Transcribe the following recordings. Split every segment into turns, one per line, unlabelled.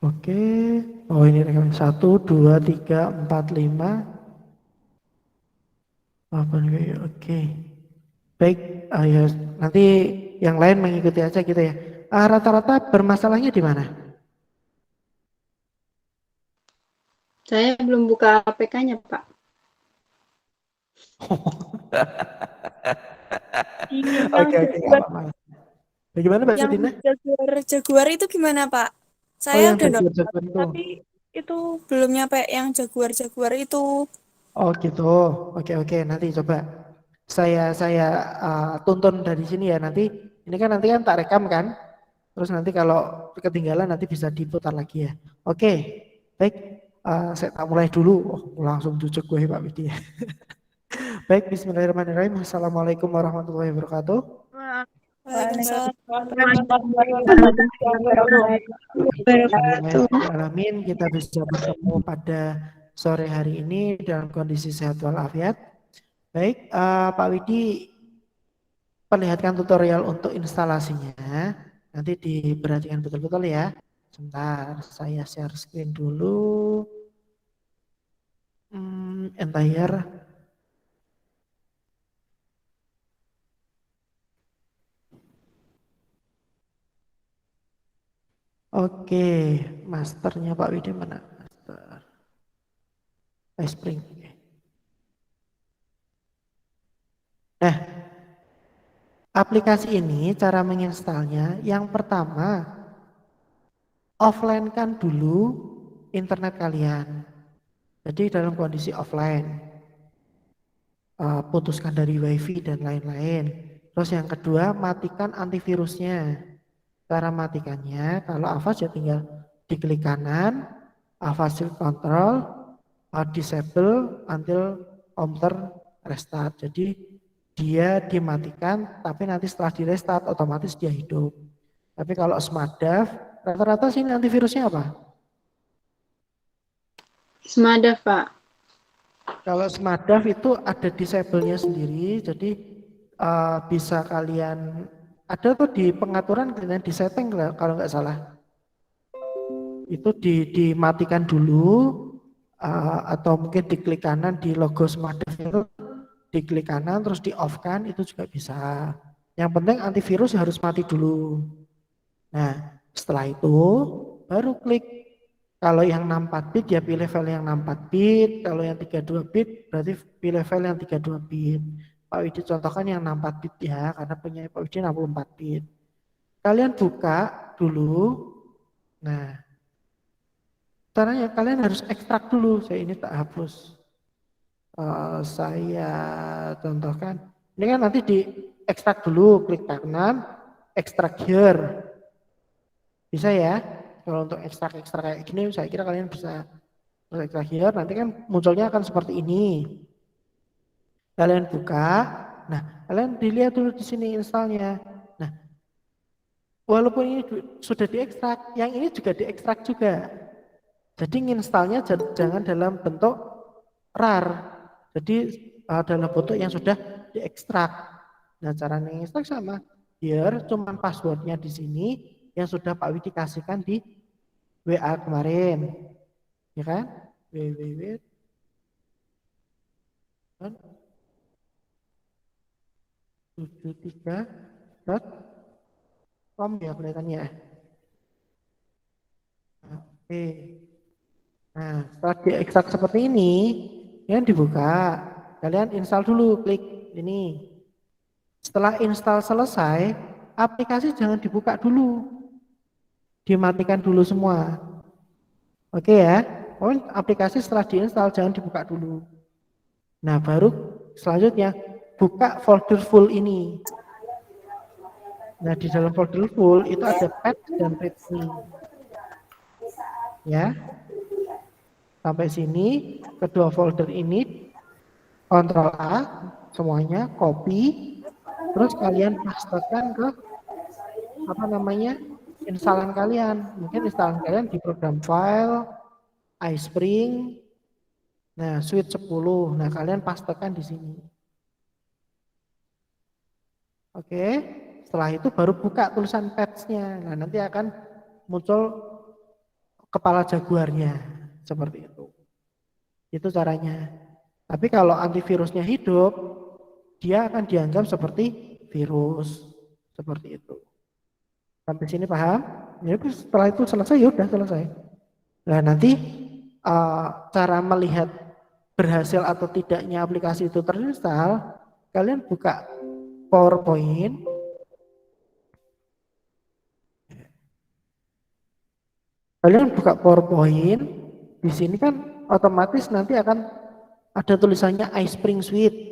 Oke. Oh ini rekam 1, 2, 3, 4, 5. Oke. Baik, ya nanti yang lain mengikuti aja gitu ya. Rata-rata bermasalahnya di mana?
Saya belum buka APK-nya, Pak.
Yang
Oke, nggak
Jaguar,
apa-apa. Bagaimana Mbak
yang
Sudina?
Jaguar itu gimana, Pak?
Oh
Saya
yang
udah download,
Jaguar itu.
tapi itu belum nyampe yang Jaguar itu.
Oh gitu. Oke. Nanti coba saya tuntun dari sini ya. Nanti kan tak rekam kan. Terus nanti kalau ketinggalan nanti bisa diputar lagi ya. Oke. Baik. Saya tak mulai dulu. Oh, langsung cucuk gue Pak Widi. Baik. Bismillahirrahmanirrahim. Assalamualaikum warahmatullahi wabarakatuh.
Waalaikumsalam
Waalaikumsalam warahmatullahi wabarakatuh.
Alhamdulillahirrahmanirrahim. Kita bisa bertemu pada sore hari ini dalam kondisi sehat walafiat. Baik, Pak Widi perlihatkan tutorial untuk instalasinya. Nanti diperhatikan betul-betul ya. Sebentar, saya share screen dulu. Entire. Oke, masternya Pak Widi mana? Master. Spring. Nah, aplikasi ini cara menginstalnya yang pertama offline kan dulu internet kalian. Jadi dalam kondisi offline, putuskan dari wifi dan lain-lain. Terus yang kedua matikan antivirusnya. Cara matikannya kalau Avast ya tinggal diklik kanan, Avast control, disable until komputer restart. Jadi dia dimatikan tapi nanti setelah di restart otomatis dia hidup. Tapi kalau SmartDAV rata-rata sini antivirusnya apa?
Semada, Pak.
Kalau SmartDAV itu ada disable-nya sendiri, jadi bisa kalian ada tuh di pengaturan kalian di setting kalau nggak salah. Itu dimatikan dulu atau mungkin diklik kanan di logo SmartDAV itu diklik kanan terus di off kan itu juga bisa. Yang penting antivirus harus mati dulu. Nah, setelah itu baru klik. Kalau yang 64 bit ya pilih file yang 64 bit, kalau yang 32 bit berarti pilih file yang 32 bit. Pak Widi contohkan yang 64 bit ya, karena punya Pak Widi 64 bit. Kalian buka dulu. Nah, caranya kalian harus ekstrak dulu. Saya ini tak hapus. Saya contohkan. Ini kan nanti di ekstrak dulu, klik kanan, ekstrak here. Bisa ya? Kalau untuk ekstrak-ekstrak kayak gini, saya kira kalian bisa ekstrak here. Nanti kan munculnya akan seperti ini. Kalian buka. Nah, kalian dilihat dulu di sini installnya. Nah, walaupun ini sudah diekstrak, yang ini juga diekstrak juga. Jadi installnya jangan dalam bentuk RAR. Jadi dalam bentuk yang sudah diekstrak. Nah, cara mengekstrak sama. Here cuman passwordnya di sini yang sudah Pak Widi kasihkan di WA kemarin, ya kan? www.73.com ya kelihatannya. Oke. Nah, setelah diekstrak seperti ini, yang dibuka, kalian install dulu, klik ini. Setelah install selesai, aplikasi jangan dibuka dulu, dimatikan dulu semua. Oke ya, aplikasi setelah diinstal jangan dibuka dulu. Nah, baru selanjutnya buka folder full ini. Nah, di dalam folder full itu ada patch dan readme. Ya, sampai sini kedua folder ini Ctrl A semuanya copy, terus kalian pastekan ke apa namanya instalan kalian. Mungkin instalan kalian di program file, iSpring, nah Suite 10. Nah kalian pastekan di sini. Oke, setelah itu baru buka tulisan patch-nya. Nah nanti akan muncul kepala jaguarnya, seperti itu. Itu caranya. Tapi kalau antivirusnya hidup, dia akan dianggap seperti virus, seperti itu. Sampai sini paham? Ya, setelah itu selesai, ya udah selesai. Nah nanti cara melihat berhasil atau tidaknya aplikasi itu terinstall, kalian buka PowerPoint. Kalian buka PowerPoint, di sini kan otomatis nanti akan ada tulisannya iSpring Suite.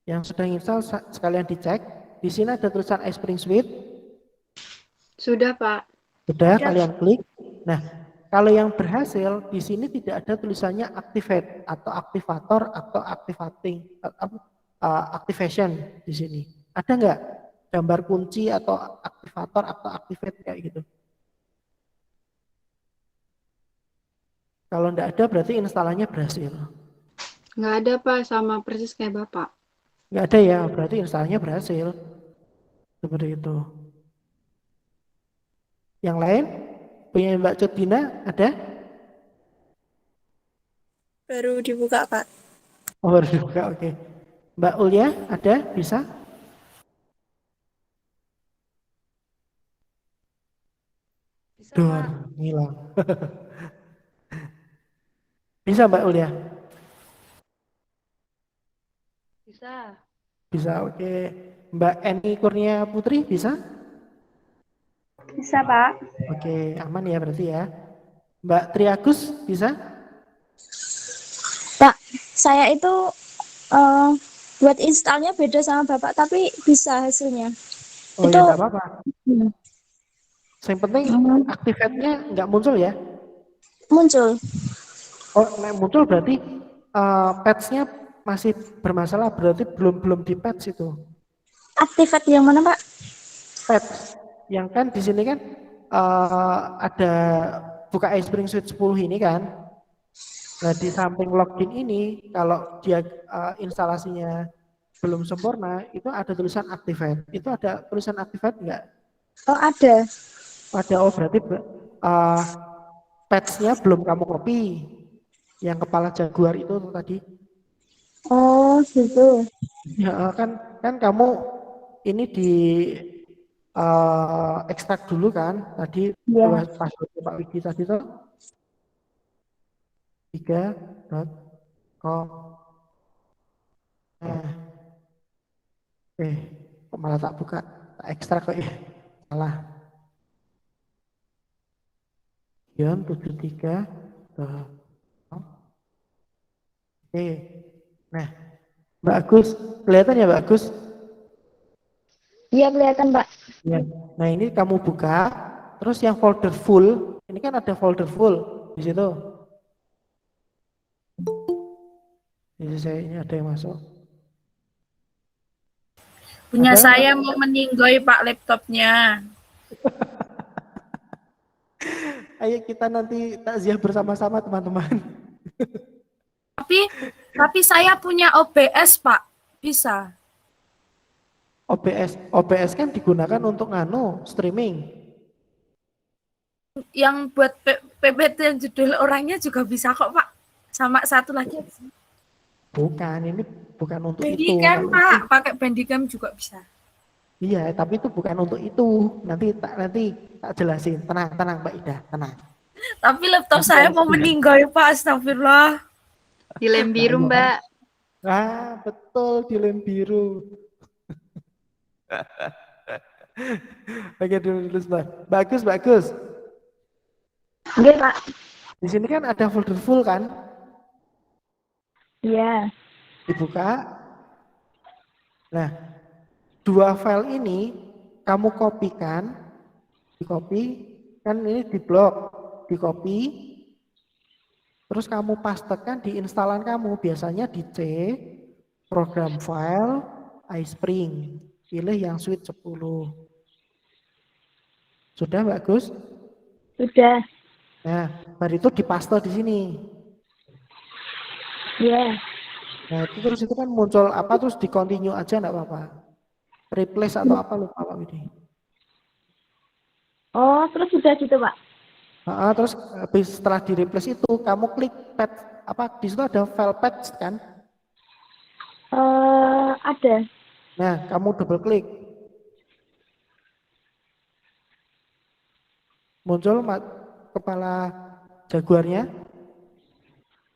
Yang sudah install sekalian dicek. Di sini ada tulisan iSpring Suite.
Sudah, Pak.
Sudah, kalian klik. Nah, kalau yang berhasil di sini tidak ada tulisannya activate atau activator atau activation di sini. Ada nggak gambar kunci atau aktivator atau activate kayak gitu? Kalau nggak ada berarti instalannya berhasil.
Nggak ada, Pak. Sama persis kayak Bapak.
Nggak ada ya, berarti instalannya berhasil. Seperti itu. Yang lain? Punya Mbak Cudina ada?
Baru dibuka, Pak.
Oh, baru dibuka, oke. Mbak Ulya ada? Bisa?
Bisa,
Dor,
Pak.
ngilang. Bisa Mbak Ulya?
Bisa.
Bisa, oke. Mbak Eni Kurnia Putri bisa?
Bisa, Pak.
Oke, aman ya berarti ya. Mbak Triagus bisa?
Pak, saya itu eh, buat installnya beda sama Bapak, tapi bisa hasilnya.
Oh
Itu
ya nggak apa-apa.
hmm,
Yang penting activate-nya nggak muncul ya.
muncul.
Oh, nah, muncul berarti patch-nya masih bermasalah, berarti belum di patch itu.
Activate yang mana, Pak?
Patch yang kan di sini kan ada buka iSpring Suite 10 ini kan. Nah di samping login ini kalau dia instalasinya belum sempurna itu ada tulisan activate. Itu ada tulisan activate enggak?
Oh, ada.
Ada, oh berarti patch-nya belum kamu copy. Yang kepala jaguar itu tadi.
Oh, gitu.
Ya kan kamu ini di ekstrak dulu kan tadi
Ya.
password Pak Widi tadi tuh 3.com. Nah, kok malah tak buka, tak ekstrak kok ya, salah. Gion 73. Oke, nah Mbak Agus, kelihatan ya Mbak Agus?
Iya, kelihatan, Pak.
Ya. Nah ini kamu buka, terus yang folder full, ini kan ada folder full di situ. Ini saya ini ada yang masuk.
Punya
Ada?
saya mau meninggoy Pak laptopnya.
Ayo kita nanti takziah bersama-sama teman-teman.
Tapi saya punya OBS Pak, bisa.
OBS kan digunakan untuk streaming.
Yang buat PPT yang judul orangnya juga bisa kok Pak. Sama satu lagi.
Bukan, ini bukan untuk itu.
Bandicam Pak, pakai Bandicam juga bisa.
Iya, tapi itu bukan untuk itu. Nanti tak jelasin. Tenang Mbak Ida, tenang.
Tapi laptop saya mau meninggoy Pak, astagfirullah.
Di lem biru, Mbak.
Ah, betul di lem biru. Oke dulu Mbak. Bagus.
Oke, Pak.
Di sini kan ada folder full kan?
Iya.
Dibuka. Nah, 2 file ini kamu kopikan, kan ini diblok, di-copy, terus kamu pastekan di instalan kamu, biasanya di C, program file, iSpring, pilih yang suite 10. Sudah Mbak Gus?
Sudah.
Nah, baru itu dipaste di sini.
Iya.
Nah, terus itu kan muncul apa, terus di continue aja enggak apa-apa. Replace atau apa lupa Pak Widi.
Oh, terus sudah gitu, Pak.
Terus setelah di replace itu kamu klik pad di situ ada file patch kan?
Ada.
Nah, kamu double klik, muncul kepala jaguarnya.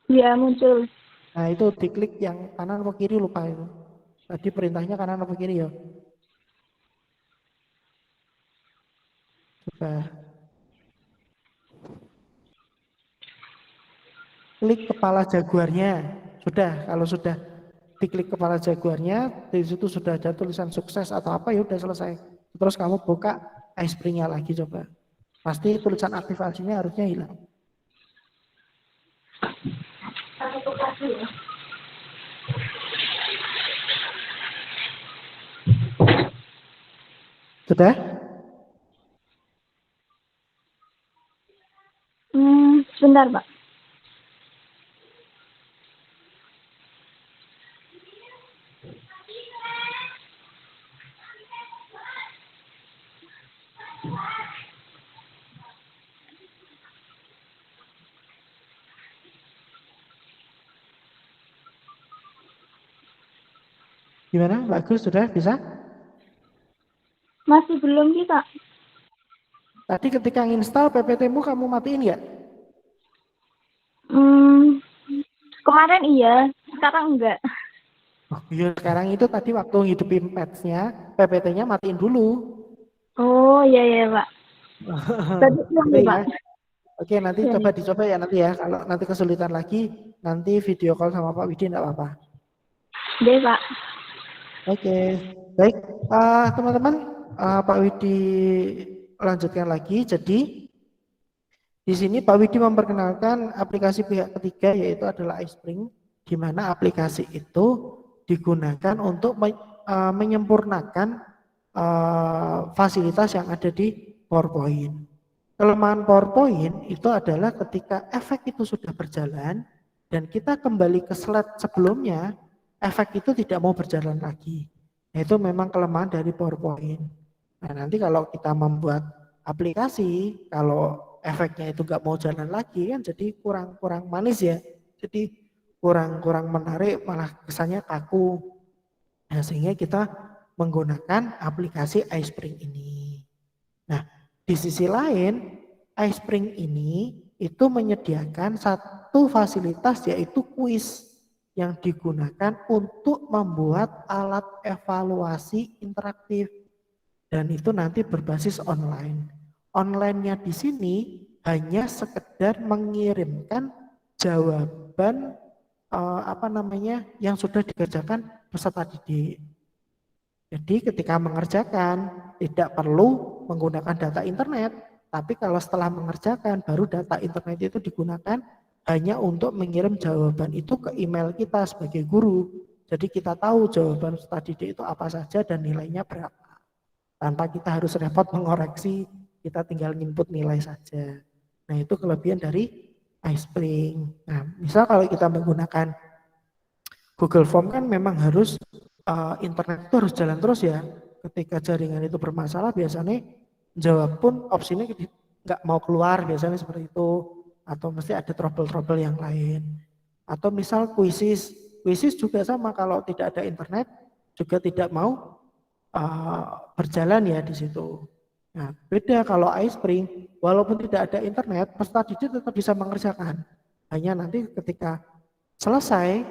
Ya, muncul.
Nah, itu diklik yang kanan atau kiri lupa itu. Tadi perintahnya kanan atau kiri ya? Coba klik kepala jaguarnya. Sudah, kalau sudah diklik kepala jaguarnya, di situ sudah ada tulisan sukses atau apa, ya udah selesai. Terus kamu buka iSpring-nya lagi coba. Pasti tulisan aktivasinya harusnya hilang. Sudah?
Sebentar, Pak.
Gimana? Bagus, sudah bisa?
Masih belum sih, Pak.
Tadi ketika nginstal PPT-mu kamu matiin nggak?
Kemarin iya, sekarang enggak.
Oh iya, sekarang itu tadi waktu hidupin patch-nya, PPT-nya matiin dulu.
Oh, iya, Pak. Tadi belum,
Oke
Pak.
ya. Oke, nanti
Iya,
coba dicoba ya nanti ya. Kalau nanti kesulitan lagi, nanti video call sama Pak Widi enggak apa-apa.
iya, Pak.
Oke, baik. Teman-teman, Pak Widi lanjutkan lagi. Jadi, di sini Pak Widi memperkenalkan aplikasi pihak ketiga yaitu adalah iSpring, di mana aplikasi itu digunakan untuk menyempurnakan fasilitas yang ada di PowerPoint. Kelemahan PowerPoint itu adalah ketika efek itu sudah berjalan dan kita kembali ke slide sebelumnya, efek itu tidak mau berjalan lagi. Nah, itu memang kelemahan dari PowerPoint. Nah, nanti kalau kita membuat aplikasi, kalau efeknya itu nggak mau jalan lagi kan jadi kurang manis ya. Jadi kurang menarik, malah kesannya kaku. Nah, sehingga kita menggunakan aplikasi iSpring ini. Nah, di sisi lain, iSpring ini itu menyediakan satu fasilitas yaitu kuis yang digunakan untuk membuat alat evaluasi interaktif. Dan itu nanti berbasis online. Online-nya di sini hanya sekedar mengirimkan jawaban yang sudah dikerjakan peserta didik. Jadi ketika mengerjakan tidak perlu menggunakan data internet, tapi kalau setelah mengerjakan baru data internet itu digunakan hanya untuk mengirim jawaban itu ke email kita sebagai guru. Jadi kita tahu jawaban peserta didik itu apa saja dan nilainya berapa. Tanpa kita harus repot mengoreksi, kita tinggal input nilai saja. Nah, itu kelebihan dari iSpring. Nah, misal kalau kita menggunakan Google Form kan memang harus internet itu harus jalan terus ya. Ketika jaringan itu bermasalah biasanya jawab pun opsinya nggak mau keluar biasanya seperti itu. Atau mesti ada trouble-trouble yang lain. Atau misal kuisis juga sama, kalau tidak ada internet juga tidak mau berjalan ya di situ. Nah, beda kalau iSpring, walaupun tidak ada internet, peserta didik tetap bisa mengerjakan. Hanya nanti ketika selesai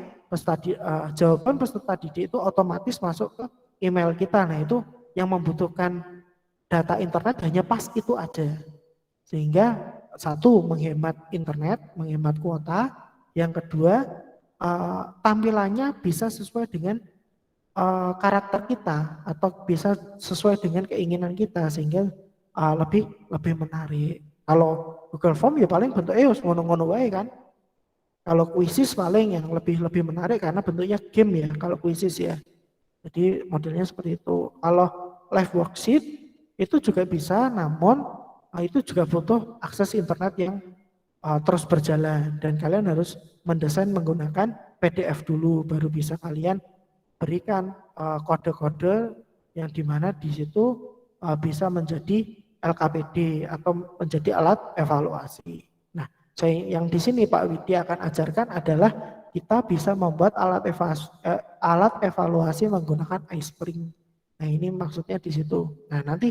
jawaban peserta didik itu otomatis masuk ke email kita. Nah, itu yang membutuhkan data internet hanya pas itu aja. Sehingga satu, menghemat internet, menghemat kuota. Yang kedua, tampilannya bisa sesuai dengan karakter kita atau bisa sesuai dengan keinginan kita sehingga lebih menarik. Kalau Google Form ya paling bentuknya ngono-ngono wae kan. Kalau kuisis paling yang lebih menarik karena bentuknya game ya kalau kuisis ya. Jadi modelnya seperti itu. Kalau live worksheet itu juga bisa, namun itu juga butuh akses internet yang terus berjalan dan kalian harus mendesain menggunakan PDF dulu baru bisa kalian berikan kode-kode yang dimana di situ bisa menjadi LKPD atau menjadi alat evaluasi. Nah, yang di sini Pak Widi akan ajarkan adalah kita bisa membuat alat evaluasi menggunakan iSpring. Nah, ini maksudnya di situ. Nah, nanti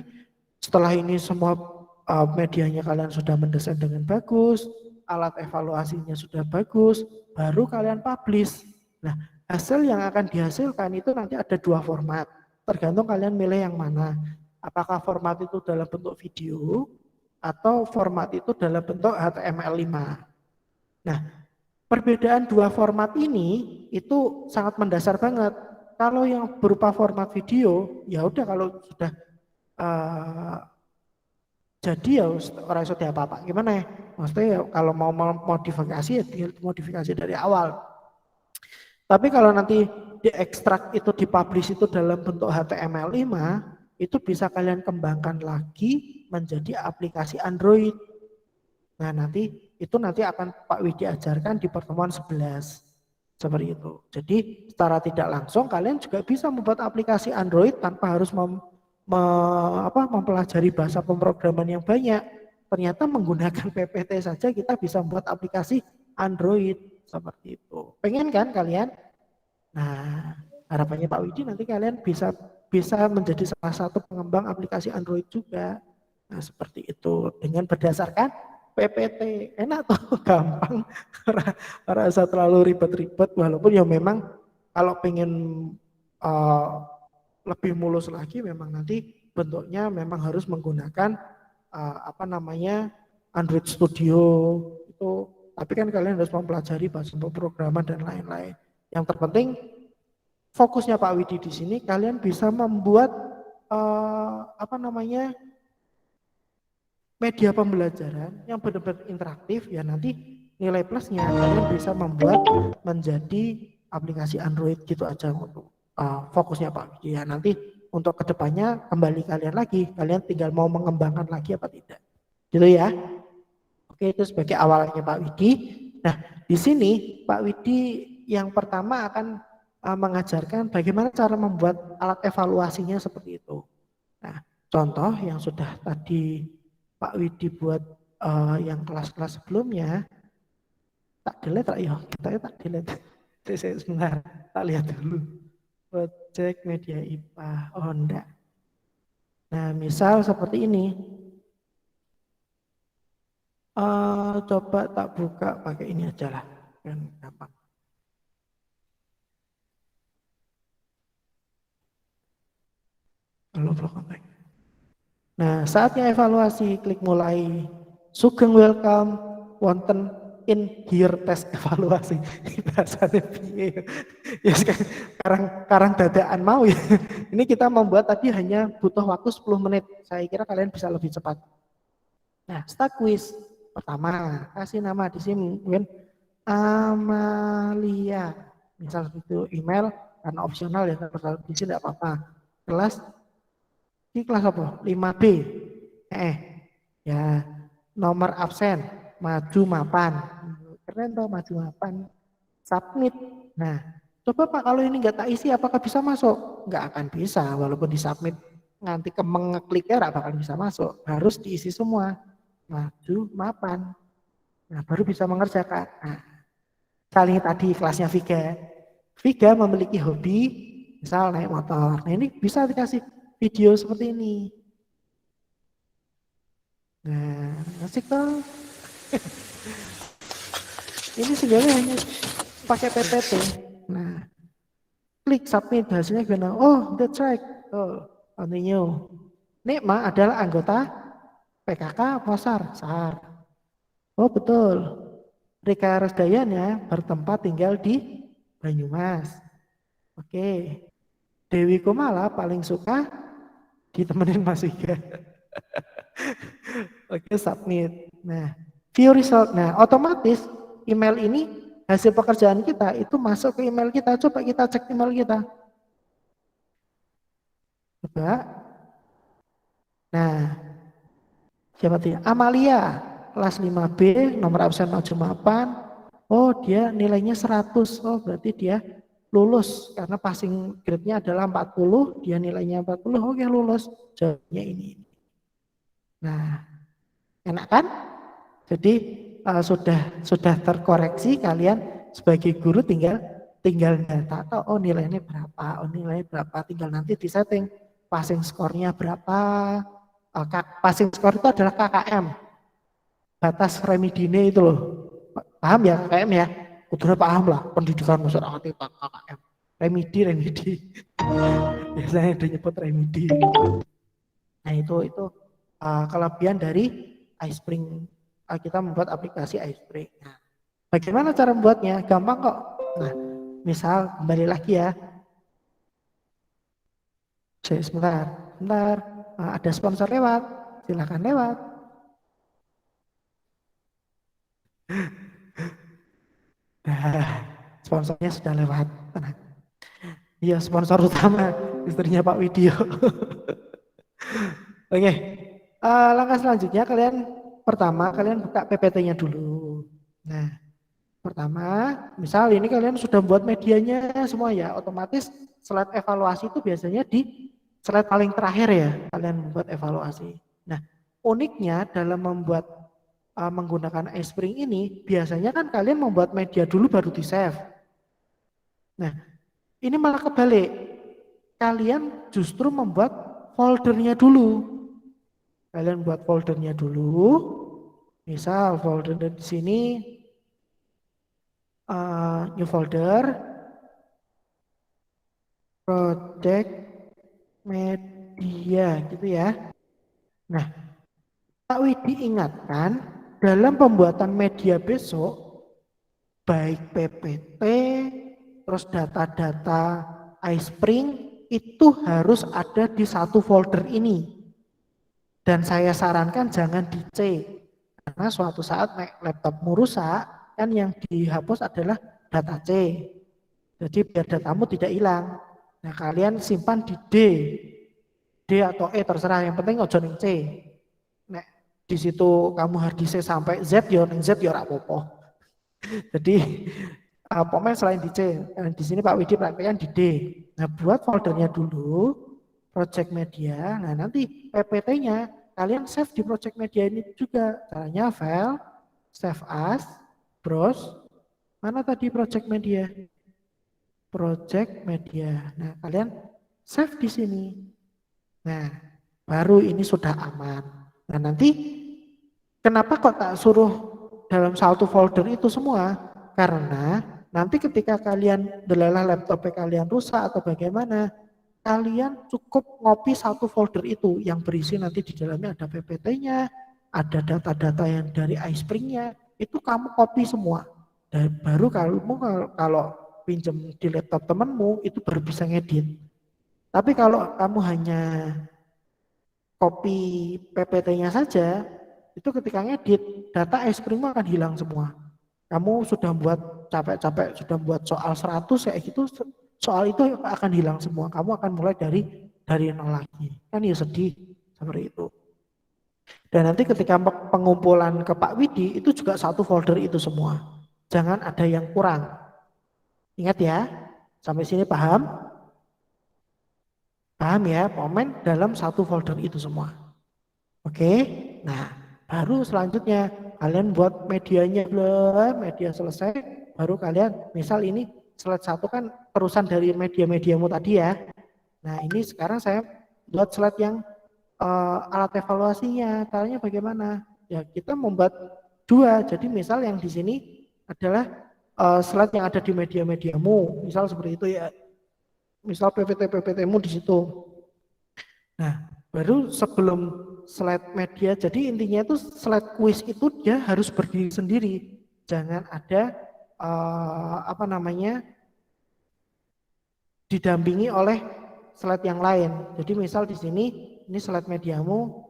setelah ini semua medianya kalian sudah mendesain dengan bagus, alat evaluasinya sudah bagus, baru kalian publish. Nah, hasil yang akan dihasilkan itu nanti ada 2 format. Tergantung kalian milih yang mana. Apakah format itu dalam bentuk video atau format itu dalam bentuk HTML5. Nah, perbedaan 2 format ini itu sangat mendasar banget. Kalau yang berupa format video, ya udah kalau sudah jadi ya orang iso apa-apa. Gimana ya? Maksudnya ya kalau mau modifikasi ya tinggal modifikasi dari awal. Tapi kalau nanti diekstrak itu dipublish itu dalam bentuk HTML5, itu bisa kalian kembangkan lagi menjadi aplikasi Android. Nah, nanti akan Pak Widi ajarkan di pertemuan 11. Seperti itu. Jadi secara tidak langsung kalian juga bisa membuat aplikasi Android tanpa harus mempelajari bahasa pemrograman yang banyak. Ternyata menggunakan PPT saja kita bisa membuat aplikasi Android seperti itu. Pengen kan kalian? Nah, harapannya Pak Widi nanti kalian bisa menjadi salah satu pengembang aplikasi Android juga. Nah, seperti itu dengan berdasarkan PPT. Enak tuh, gampang. Rasa terlalu ribet-ribet walaupun ya memang kalau pengen lebih mulus lagi memang nanti bentuknya memang harus menggunakan Android Studio itu, tapi kan kalian harus mempelajari bahasa pemrograman dan lain-lain. Yang terpenting fokusnya Pak Widi di sini kalian bisa membuat media pembelajaran yang benar-benar interaktif, ya nanti nilai plusnya kalian bisa membuat menjadi aplikasi Android gitu aja untuk fokusnya Pak Widi. Ya nanti untuk kedepannya kembali kalian tinggal mau mengembangkan lagi apa tidak, gitu ya. Oke, itu sebagai awalnya Pak Widi. Nah, di sini Pak Widi yang pertama akan mengajarkan bagaimana cara membuat alat evaluasinya seperti itu. Nah, contoh yang sudah tadi Pak Widi buat yang kelas-kelas sebelumnya, tak delete ya, kita tak delete. Sebentar, tak lihat dulu. Project media IPA, oh enggak. Nah, misal seperti ini. Coba tak buka pakai ini aja lah, kan gampang. Halo, blog kontak. Nah, saatnya evaluasi, klik mulai. Sugeng welcome, wonten in here test evaluasi. Bahasanya piye. Ya sekarang dadaan mau ya. Ini kita membuat tadi hanya butuh waktu 10 menit. Saya kira kalian bisa lebih cepat. Nah, start quiz. Pertama, kasih nama di sini mungkin Amalia. Misal itu email karena opsional ya, kalau di sini tidak apa-apa. Kelas ini kelas apa? 5B. Ya, nomor absen, maju mapan. Keren toh, maju mapan. Submit. Nah, coba Pak kalau ini nggak tak isi apakah bisa masuk? Nggak akan bisa, walaupun di submit nanti ngekliknya nggak bakal bisa masuk. Harus diisi semua. Maju mapan. Nah, baru bisa mengerjakan. Nah, saling tadi kelasnya Viga. Viga memiliki hobi, misal naik motor. Nah, ini bisa dikasih video seperti ini. Nah, asik toh. Ini sebenarnya hanya pakai PPT. Nah, klik submit, hasilnya gimana? Oh, that's right. Oh, continue. Nikma adalah anggota PKK Posar, SAR. Oh, betul. Rika Resdayana bertempat tinggal di Banyumas. Oke. Dewi Kumala paling suka ditemenin Mas Wiga. Oke, submit. Nah, view result. Nah, otomatis email ini hasil pekerjaan kita itu masuk ke email kita. Coba kita cek email kita. Coba. Nah, siapa dia? Amalia, kelas 5B, nomor absen maju mapan. Oh, dia nilainya 100. Oh, berarti dia lulus karena passing grade-nya adalah 40, dia nilainya 40. Oke, lulus. Jawabnya ini. Nah, enak kan? Jadi sudah terkoreksi, kalian sebagai guru tinggal data atau oh nilainya berapa, tinggal nanti disetting passing score-nya berapa. Passing score itu adalah KKM, batas remedine itu loh. Paham ya KKM ya? Udah paham lah, pendidikan masyarakat itu KKM. Remedi. Biasanya disebut remedi. Nah itu kelebihan dari iSpring. Kita membuat aplikasi iSpring. Nah, bagaimana cara membuatnya? Gampang kok. Nah, misal kembali lagi ya. Sebentar. Ada sponsor lewat. Silakan lewat. Nah, sponsornya sudah lewat. Tenang. Iya, sponsor utama istrinya Pak Widyo. Oke. Langkah selanjutnya pertama kalian buka PPT-nya dulu. Nah, pertama, misal ini kalian sudah buat medianya semua ya, otomatis slide evaluasi itu biasanya di slide paling terakhir ya, kalian membuat evaluasi. Nah, uniknya dalam menggunakan iSpring ini, biasanya kan kalian membuat media dulu baru di save. Nah, ini malah kebalik. Kalian justru membuat foldernya dulu. Kalian buat foldernya dulu. Misal folder di sini new folder project media gitu ya. Nah, Pak Widi ingatkan dalam pembuatan media besok baik PPT terus data-data iSpring itu harus ada di satu folder ini. Dan saya sarankan jangan di C, karena suatu saat laptopmu rusak, kan yang dihapus adalah data C. Jadi biar datamu tidak hilang. Nah kalian simpan di D atau E terserah, yang penting ojo ning C. Nah, di situ kamu hard disk sampai Z, ya ning Z ya ora apa-apa. Jadi pokoknya selain di C, di sini Pak Widi praktekkan di D. Nah buat foldernya dulu, project media. Nah nanti PPT-nya kalian save di project media ini juga. Caranya file, save as, browse. Mana tadi project media? Project media. Nah kalian save di sini. Nah baru ini sudah aman. Nah nanti kenapa kok tak suruh dalam satu folder itu semua? Karena nanti ketika kalian delalah laptop kalian rusak atau bagaimana, kalian cukup ngopi satu folder itu yang berisi nanti di dalamnya ada PPT-nya, ada data-data yang dari iSpring-nya, itu kamu copy semua. Dan baru kalau pinjam di laptop temanmu itu baru bisa ngedit. Tapi kalau kamu hanya copy PPT-nya saja, itu ketika ngedit data iSpring-mu akan hilang semua. Kamu sudah buat capek-capek, sudah buat soal 100 kayak gitu, soal itu akan hilang semua. Kamu akan mulai dari nol lagi. Kan ya sedih seperti itu. Dan nanti ketika pengumpulan ke Pak Widi itu juga satu folder itu semua. Jangan ada yang kurang. Ingat ya, sampai sini paham? Paham ya, komen dalam satu folder itu semua. Oke, nah baru selanjutnya kalian buat medianya, media selesai, baru kalian misal ini slide 1 kan terusan dari media-mediamu tadi ya. Nah ini sekarang saya buat slide yang alat evaluasinya, caranya bagaimana? Ya kita membuat 2, jadi misal yang di sini adalah slide yang ada di media-mediamu, misal seperti itu ya. Misal PPT-PPT-mu di situ. Nah, baru sebelum slide media, jadi intinya itu slide quiz itu dia harus berdiri sendiri. Jangan ada didampingi oleh slide yang lain. Jadi misal di sini ini slide mediamu.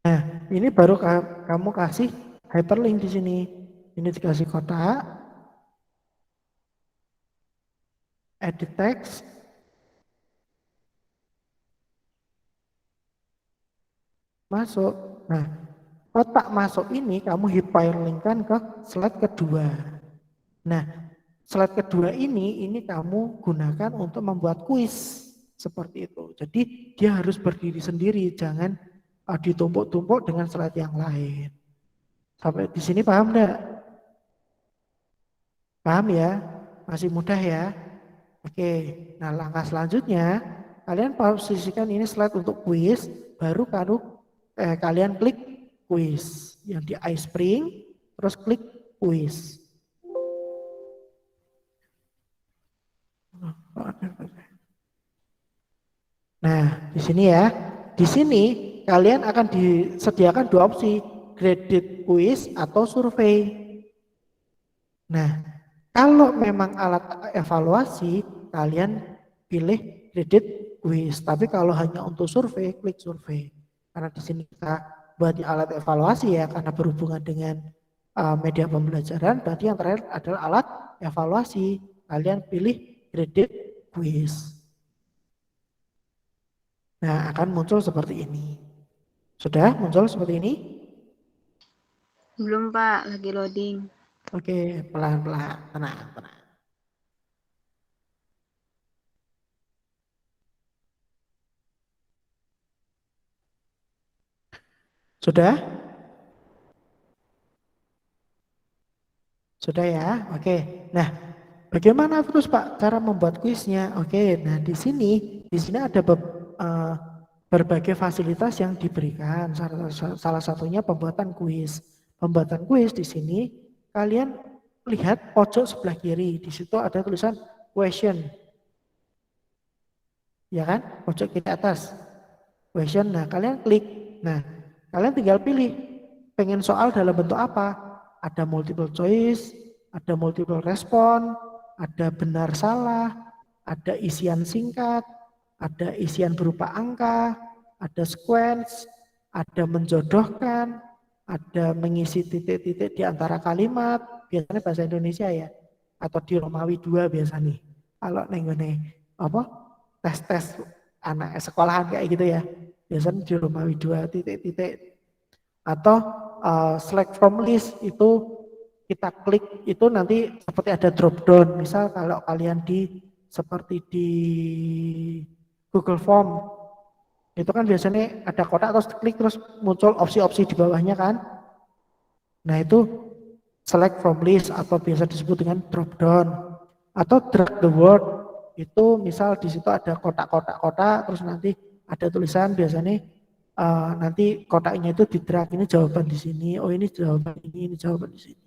Nah, ini baru kamu kasih hyperlink di sini. Ini dikasih kotak, edit text, masuk. Nah, kotak masuk ini kamu hyperlinkkan ke slide kedua. Nah, slide kedua ini kamu gunakan untuk membuat kuis seperti itu. Jadi dia harus berdiri sendiri, jangan ditumpuk-tumpuk dengan slide yang lain. Sampai di sini paham enggak? Paham ya? Masih mudah ya? Oke, nah langkah selanjutnya kalian posisikan ini slide untuk kuis, baru kalian klik kuis yang di iSpring, terus klik kuis. Nah, di sini ya, di sini kalian akan disediakan dua opsi, graded quiz atau survei. Nah, kalau memang alat evaluasi, kalian pilih graded quiz. Tapi kalau hanya untuk survei, klik survei. Karena di sini kita buat alat evaluasi ya, karena berhubungan dengan media pembelajaran, berarti yang terakhir adalah alat evaluasi. Kalian pilih graded quiz. Nah, akan muncul seperti ini. Sudah muncul seperti ini?
Belum, Pak. Lagi loading.
Oke, pelan-pelan, tenang. Sudah? Sudah ya? Oke. Nah, bagaimana terus Pak cara membuat kuisnya? Oke, nah di sini ada berbagai fasilitas yang diberikan. Salah satunya pembuatan kuis. Pembuatan kuis di sini kalian lihat pojok sebelah kiri. Di situ ada tulisan question. Ya kan? Pojok kiri atas. Question. Nah, kalian klik. Nah, kalian tinggal pilih pengen soal dalam bentuk apa. Ada multiple choice, ada multiple respon, ada benar salah, ada isian singkat, ada isian berupa angka, ada sequence, ada menjodohkan, ada mengisi titik-titik di antara kalimat, biasanya bahasa Indonesia ya, atau di Romawi 2 biasa nih. Kalau nenggone tes anak sekolahan kayak gitu ya, biasanya di Romawi 2 titik-titik. Atau select from list itu kita klik itu nanti seperti ada drop down. Misal kalau kalian seperti di Google Form itu kan biasanya ada kotak terus klik terus muncul opsi-opsi di bawahnya kan. Nah itu select from list atau biasa disebut dengan drop down. Atau drag the word itu misal di situ ada kotak-kotak terus nanti ada tulisan biasanya nanti kotaknya itu di drag, ini jawaban di sini, oh ini jawaban ini jawaban di sini.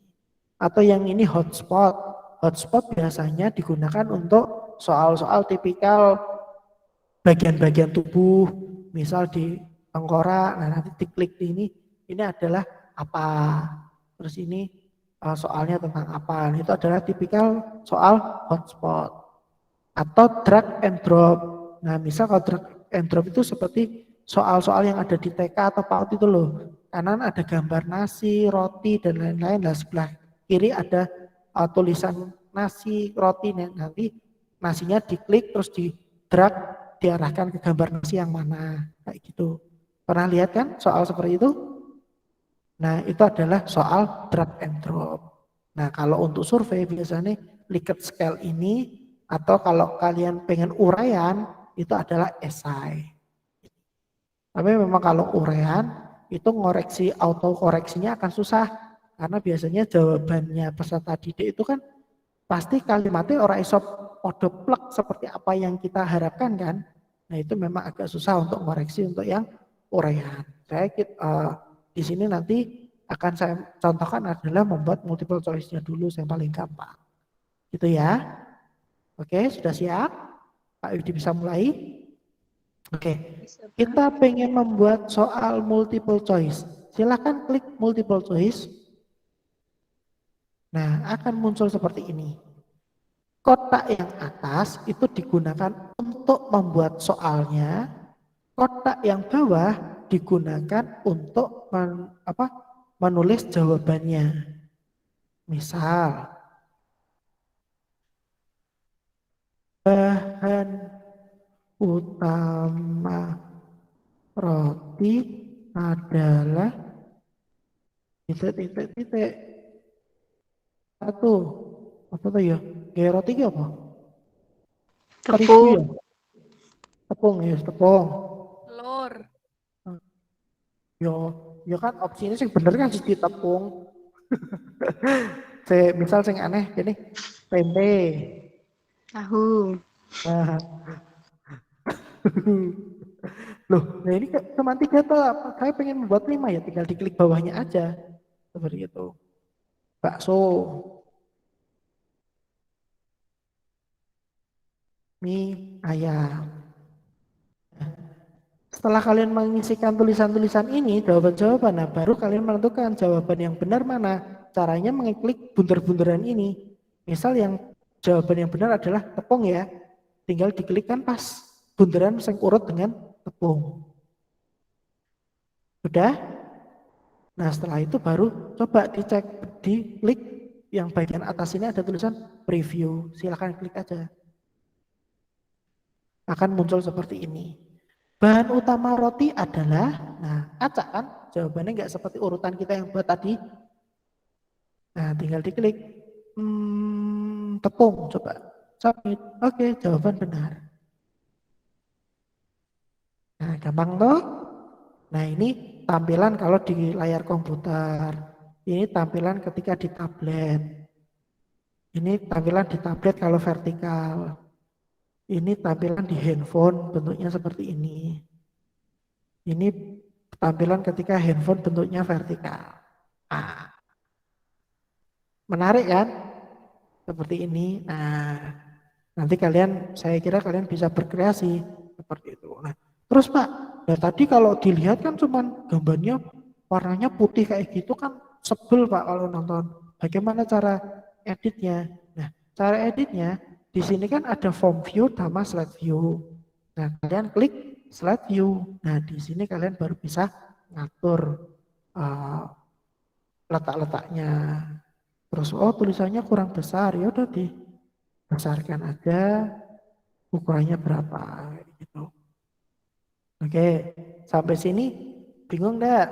Atau yang ini hotspot. Hotspot biasanya digunakan untuk soal-soal tipikal bagian-bagian tubuh, misal di tengkorak, nah nanti diklik ini adalah apa, terus ini soalnya tentang apa, itu adalah tipikal soal hotspot. Atau drag and drop, nah misal kalau drag and drop itu seperti soal-soal yang ada di TK atau PAUD itu loh, kanan ada gambar nasi, roti dan lain-lain, lah sebelah kiri ada tulisan nasi, roti, nanti nasinya diklik terus di drag diarahkan ke gambar nasi yang mana, kayak gitu. Pernah lihat kan soal seperti itu? Nah itu adalah soal drag and drop. Nah kalau untuk survei biasanya Likert scale ini, atau kalau kalian pengen uraian itu adalah esai. Tapi memang kalau uraian itu ngoreksi autokoreksinya akan susah karena biasanya jawabannya peserta didik itu kan pasti kalimatnya ora iso podo plek seperti apa yang kita harapkan kan. Nah itu memang agak susah untuk ngoreksi untuk yang uraian. Saya di sini nanti akan saya contohkan adalah membuat multiple choice-nya dulu yang paling gampang. Gitu ya. Oke, sudah siap? Pak Yudi bisa mulai? Oke, kita pengen membuat soal multiple choice. Silahkan klik multiple choice. Nah, akan muncul seperti ini. Kotak yang atas itu digunakan untuk membuat soalnya. Kotak yang bawah digunakan untuk menulis jawabannya. Misal, bahan utama roti adalah titik. Satu. Apa tuh ya? Gaya roti ki apa? Terigu ya?
Tepung.
Tepung ya, tepung.
Telur.
Yo, yo kan opsinya sing bener kan siji tepung. Misal sing aneh ini tempe.
Tahu.
Nah, loh, nah ini cuma 3 tuh. Saya pengen membuat 5 ya, tinggal diklik bawahnya aja. Seperti itu. Bakso, mie ayam. Setelah kalian mengisikan tulisan-tulisan ini, jawaban-jawaban, nah baru kalian menentukan jawaban yang benar mana. Caranya mengklik bunter-bunteran ini. Misal yang jawaban yang benar adalah tepung ya. Tinggal diklikkan pas bunderan yang urut dengan tepung. Sudah? Nah setelah itu baru coba dicek, diklik yang bagian atas ini ada tulisan preview. Silahkan klik aja. Akan muncul seperti ini. Bahan utama roti adalah, nah acak kan? Jawabannya nggak seperti urutan kita yang buat tadi. Nah tinggal diklik. Tepung, coba. Submit. Oke, jawaban benar. Nah gampang toh? Nah ini tampilan kalau di layar komputer. Ini tampilan ketika di tablet. Ini tampilan di tablet kalau vertikal. Ini tampilan di handphone bentuknya seperti ini. Ini tampilan ketika handphone bentuknya vertikal. Nah, menarik kan? Seperti ini. Nah, nanti saya kira kalian bisa berkreasi seperti itu. Nah, terus Pak, nah tadi kalau dilihat kan cuman gambarnya warnanya putih kayak gitu kan sebel Pak kalau nonton. Bagaimana cara editnya? Nah, cara editnya di sini kan ada form view sama slide view. Nah, kalian klik slide view. Nah, di sini kalian baru bisa ngatur letak-letaknya. Terus, tulisannya kurang besar, ya udah dibesarkan aja. Ukurannya berapa? Gitu. Oke, sampai sini bingung enggak?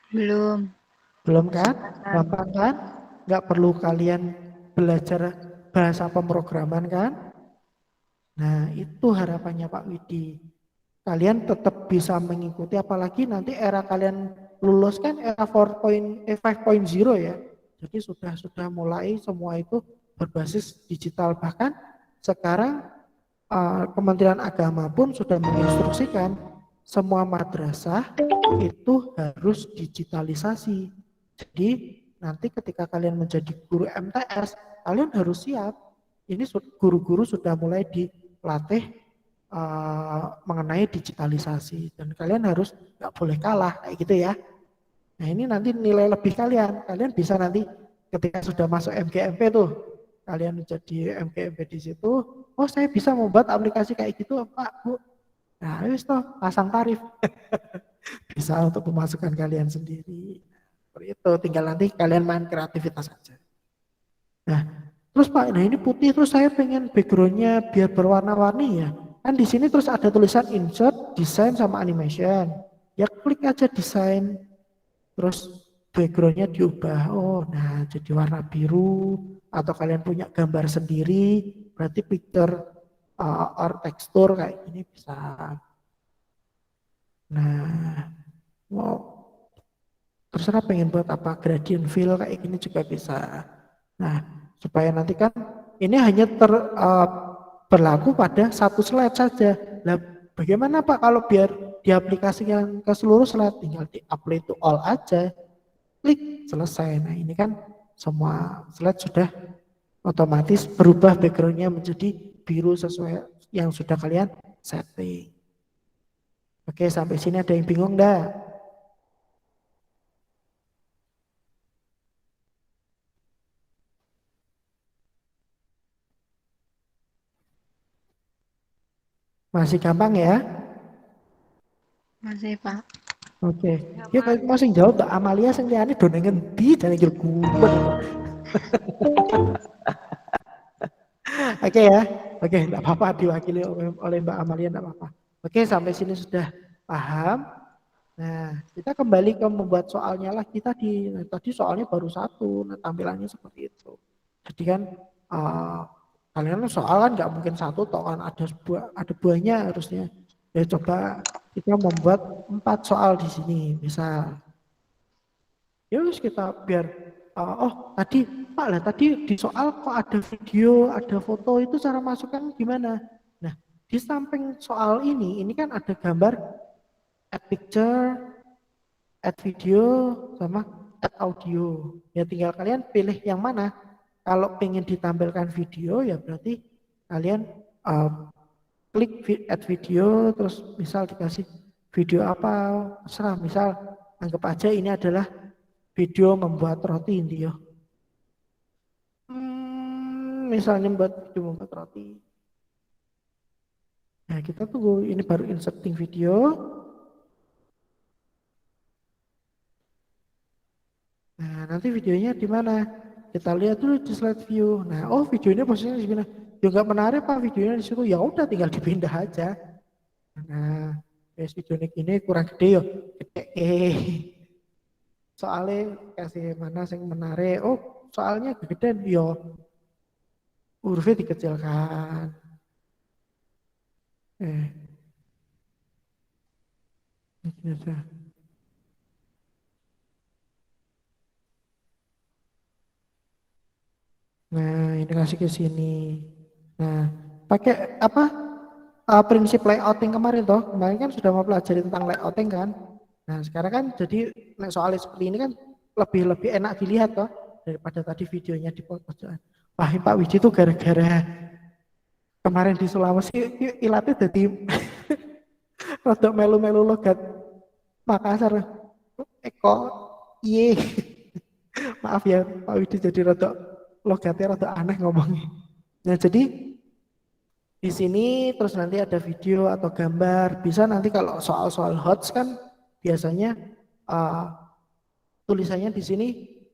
Belum.
Belum kan? Gampang kan? Nggak perlu kalian belajar bahasa pemrograman kan? Nah itu harapannya Pak Widi. Kalian tetap bisa mengikuti, apalagi nanti era kalian lulus kan era 5.0 ya. Jadi sudah mulai semua itu berbasis digital. Bahkan sekarang Kementerian Agama pun sudah menginstruksikan semua madrasah itu harus digitalisasi. Jadi nanti ketika kalian menjadi guru MTS, kalian harus siap. Ini guru-guru sudah mulai dilatih mengenai digitalisasi dan kalian harus nggak boleh kalah kayak gitu ya. Nah ini nanti nilai lebih kalian bisa nanti ketika sudah masuk MGMP tuh, kalian menjadi MGMP di situ. Oh saya bisa membuat aplikasi kayak gitu Pak Bu. Nah wis toh pasang tarif. Bisa untuk pemasukan kalian sendiri. Seperti itu, tinggal nanti kalian main kreativitas saja. Nah, terus Pak, nah ini putih terus saya pengen backgroundnya biar berwarna-warni ya. Kan di sini terus ada tulisan insert, design sama animation. Ya klik aja desain, terus backgroundnya diubah. Oh, nah jadi warna biru atau kalian punya gambar sendiri, berarti picture or tekstur kayak gini bisa. Nah, wow. Terserah pengen buat apa, gradient fill kayak gini juga bisa. Nah, supaya nanti kan ini hanya berlaku pada satu slide saja. Nah, bagaimana Pak kalau biar diaplikasikan ke seluruh slide? Tinggal di apply to all aja. Klik, selesai. Nah, ini kan semua slide sudah otomatis berubah backgroundnya menjadi biru sesuai yang sudah kalian setting. Oke, sampai sini ada yang bingung enggak? Masih gampang ya?
Masih Pak.
Oke. Ya kalau masih jawab Mbak Amalia sing liyane do ning ngendi jane kira gumet. Oke ya. Oke, enggak apa-apa diwakili oleh Mbak Amalia enggak apa-apa. Oke, sampai sini sudah paham. Nah, kita kembali ke membuat soalnya lagi tadi. Nah, tadi soalnya baru satu, nah tampilannya seperti itu. Jadi kan eh, kalian soal kan nggak mungkin satu, toh kan ada buahnya harusnya. Ya coba kita membuat 4 soal di sini, misal. Ya wis kita biar oh tadi Pak lah tadi di soal kok ada video, ada foto itu cara masukkan gimana? Nah, di samping soal ini kan ada gambar add picture, add video sama add audio. Ya tinggal kalian pilih yang mana. Kalau pengen ditampilkan video ya berarti kalian klik add video terus misal dikasih video apa terserah, misal anggap aja ini adalah video membuat roti ini ya. Misalnya buat video membuat roti. Nah kita tunggu ini baru inserting video. Nah, nanti videonya di mana? Kita lihat dulu di slide view. Nah, oh videonya posisinya di sini. Ya nggak menarik Pak videonya di situ. Ya udah tinggal dipindah aja. Nah, videonya gini kurang gede ya. Gede. Soalnya kasih mana yang menarik. Oh, soalnya gede ya. Hurufnya dikecilkan. Ini aja. Nah, ini kasih ke sini. Nah, pakai apa? Prinsip layouting kemarin toh. Kemarin kan sudah mau pelajari tentang layouting kan. Nah, sekarang kan jadi soalnya seperti ini kan lebih enak dilihat toh daripada tadi videonya di pojokan. Wah, Pak Wiji tuh gara-gara kemarin di Sulawesi ilatnya jadi rodok melu-melu logat Makassar. Eko, iye. Maaf ya Pak Wiji jadi rodok logatnya rodok aneh ngomongnya. Nah, jadi di sini terus nanti ada video atau gambar. Bisa nanti kalau soal-soal HOTS kan biasanya tulisannya di sini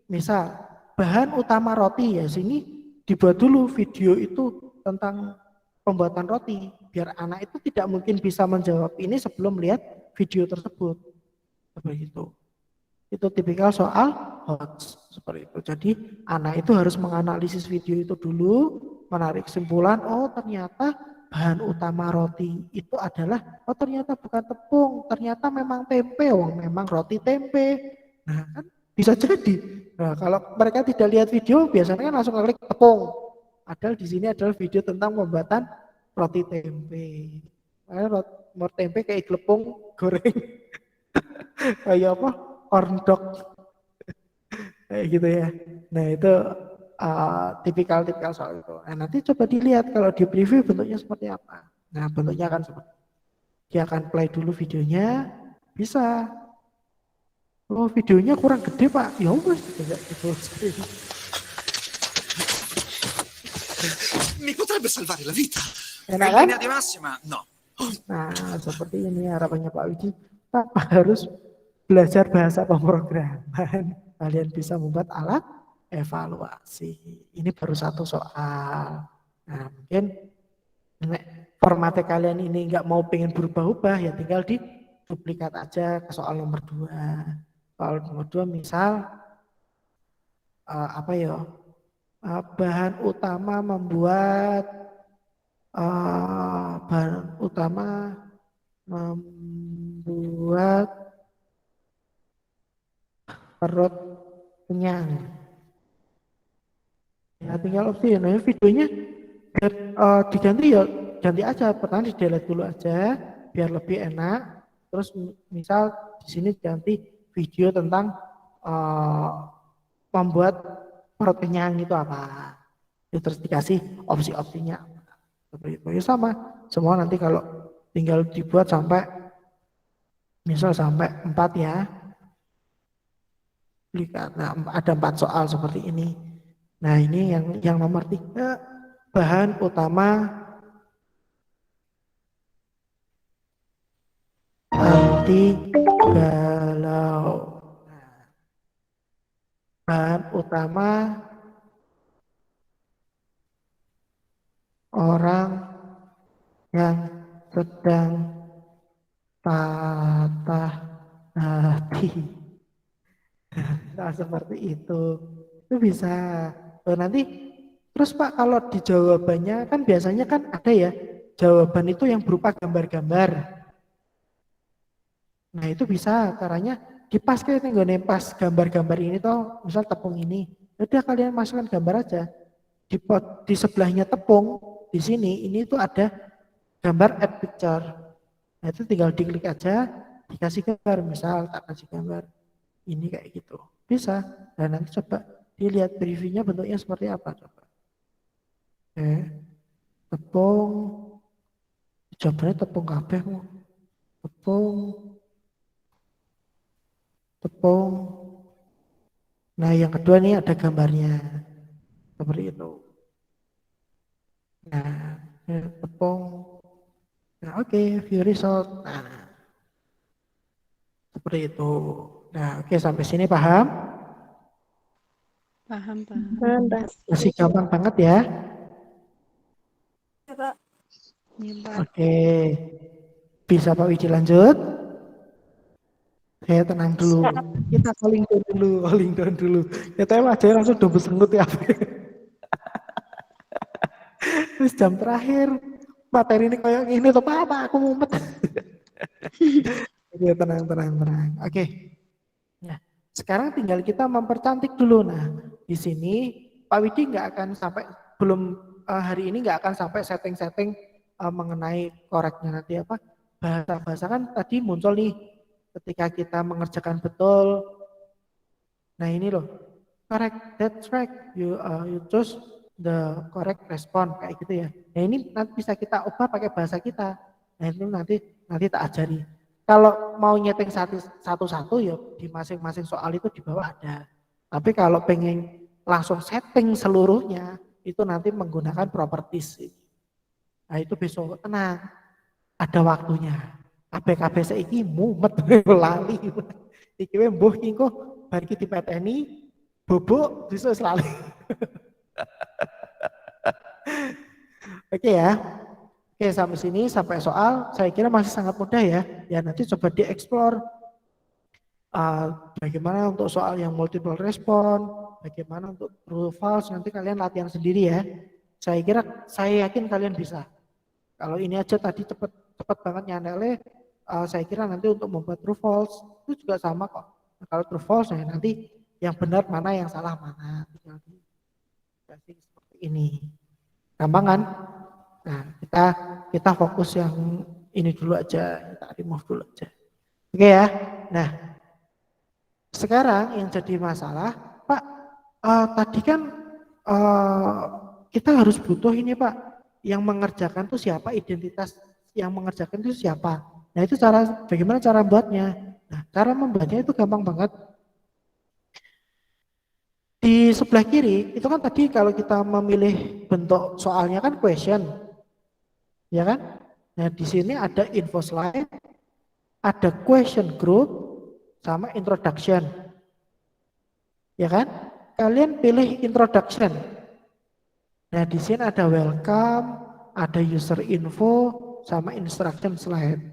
misal bahan utama roti ya sini dibuat dulu video itu tentang pembuatan roti biar anak itu tidak mungkin bisa menjawab ini sebelum lihat video tersebut. Seperti itu. Itu tipikal soal HOTS seperti itu. Jadi anak itu harus menganalisis video itu dulu, menarik kesimpulan, oh ternyata bahan utama roti itu adalah, oh ternyata bukan tepung, ternyata memang tempe, oh memang roti tempe. Nah kan bisa jadi. Nah kalau mereka tidak lihat video, biasanya kan langsung klik tepung. Padahal di sini adalah video tentang pembuatan roti tempe. Roti tempe kayak glepung goreng, kayak apa? Corn dog kayak gitu ya. Nah itu tipikal soal itu. Nah, nanti coba dilihat kalau di preview bentuknya seperti apa. Nah bentuknya akan seperti dia akan play dulu videonya, bisa. Oh videonya kurang gede Pak, ya wes tidak gitu.
Mi potrebbe salvare la vita.
Enak
In
kan?
linea di massima, no.
Nah seperti ini harapannya Pak Widi. Tanpa harus belajar bahasa pemrograman, kalian bisa membuat alat evaluasi. Ini baru satu soal. Nah mungkin formatnya kalian ini nggak mau pengen berubah-ubah ya tinggal di duplikat aja ke soal nomor 2. Soal nomor 2 misal apa ya, bahan utama membuat perut kenyang. Ya tinggal opsi. Nah videonya diganti ya ganti aja. Pertama di delete dulu aja biar lebih enak. Terus misal di sini ganti video tentang membuat perut kenyang itu apa. Ya, terus dikasih opsi-opsinya. Seperti itu. Ya sama. Semua nanti kalau tinggal dibuat sampai misal sampai 4 ya. Nah, ada 4 soal seperti ini. Nah ini yang nomor 3 bahan utama anti galau. Nah, bahan utama orang yang sedang patah Nah, nah, seperti itu bisa. Oh, nanti terus Pak kalau di jawabannya kan biasanya kan ada ya jawaban itu yang berupa gambar-gambar. Nah itu bisa caranya dipas ke nih pas gambar-gambar ini toh misal tepung ini. Udah kalian masukkan gambar aja di sebelahnya tepung di sini ini tuh ada gambar add picture. Nah itu tinggal diklik aja dikasih gambar misal tak kasih gambar ini kayak gitu bisa. Dan nanti coba dilihat previewnya bentuknya seperti apa coba. Oke, tepung jawabannya tepung kabeh tepung tepung. Nah yang kedua nih ada gambarnya seperti itu. Nah tepung. Nah oke, view result. Nah seperti itu. Nah oke sampai sini paham?
Paham, paham.
Paham, Pak.
Masih gampang banget ya.
Ya, Pak.
Ya, Pak.
Oke, bisa Pak Widi lanjut? Saya tenang dulu. Kita calling down dulu. Kita aja langsung double sengut ya. Terus jam terakhir materi ini kayak gini tuh apa aku mumet. Oke, tenang. Oke. Nah, sekarang tinggal kita mempercantik dulu. Nah, di sini Pak Widi nggak akan sampai hari ini nggak akan sampai setting-setting mengenai koreknya nanti apa bahasa-bahasa kan tadi muncul nih ketika kita mengerjakan betul. Nah ini loh, correct, that's right, you choose the correct response kayak gitu ya. Nah ini nanti bisa kita ubah pakai bahasa kita. Nah itu nanti tak ajari. Kalau mau nyeting satu-satu ya di masing-masing soal itu di bawah ada. Tapi kalau pengen langsung setting seluruhnya itu nanti menggunakan properties. Nah itu besok tenang, ada waktunya. KBKB saiki mumet lali. Iki wae mbuh ki engko bar iki dipeteni bobok bisa lali. Oke ya. Oke sampai sini sampai soal saya kira masih sangat mudah ya. Ya nanti coba dieksplor bagaimana untuk soal yang multiple respon, bagaimana untuk true false nanti kalian latihan sendiri ya. Saya yakin kalian bisa. Kalau ini aja tadi cepat banget nyandelnya, saya kira nanti untuk membuat true false itu juga sama kok. Nah, kalau true false ya nanti yang benar mana yang salah mana. Seperti ini. Gampang kan? Nah, kita fokus yang ini dulu aja, kita remove dulu aja. Oke ya. Nah, sekarang yang jadi masalah, Pak, tadi kan kita harus butuh ini Pak. Yang mengerjakan itu siapa, identitas yang mengerjakan itu siapa. Nah itu bagaimana cara buatnya. Nah cara membuatnya itu gampang banget. Di sebelah kiri itu kan tadi kalau kita memilih bentuk soalnya kan question, ya kan. Nah di sini ada info slide, ada question group, sama introduction, ya kan. Kalian pilih introduction. Nah, di sini ada welcome, ada user info, sama instruction slide.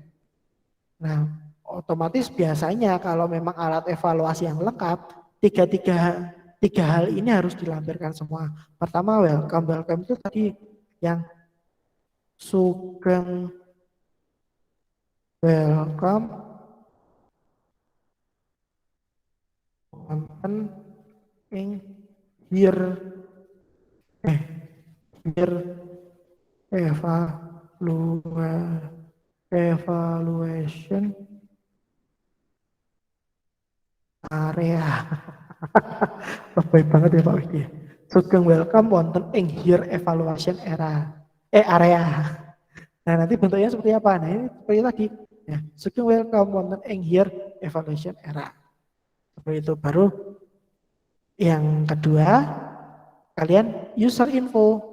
Nah, otomatis biasanya kalau memang alat evaluasi yang lengkap, tiga hal ini harus dilampirkan semua. Pertama, welcome itu tadi yang Sugeng welcome, wonten ing here evaluation area. Baik banget ya Pak Widi. Sugeng welcome wonten ing here evaluation area. Nah nanti bentuknya seperti apa? Nah ini seperti tadi. Ya, sugeng welcome wonten ing here evaluation area. Seperti itu. Baru yang kedua kalian user info.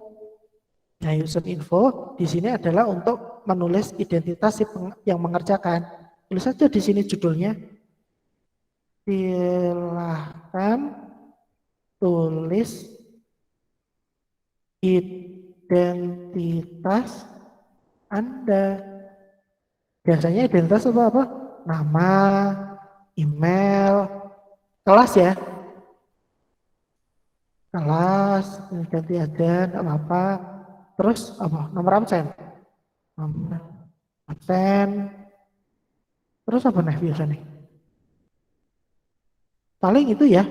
Nah, user info di sini adalah untuk menulis identitas yang mengerjakan. Tulis saja di sini judulnya. Silahkan tulis identitas Anda. Biasanya identitas apa? Nama, email, kelas ya. Kelas, ganti aja, nggak apa-apa. Terus apa? Nomor absen. Nomor absen. Terus apa nih biasa nih? Paling itu ya.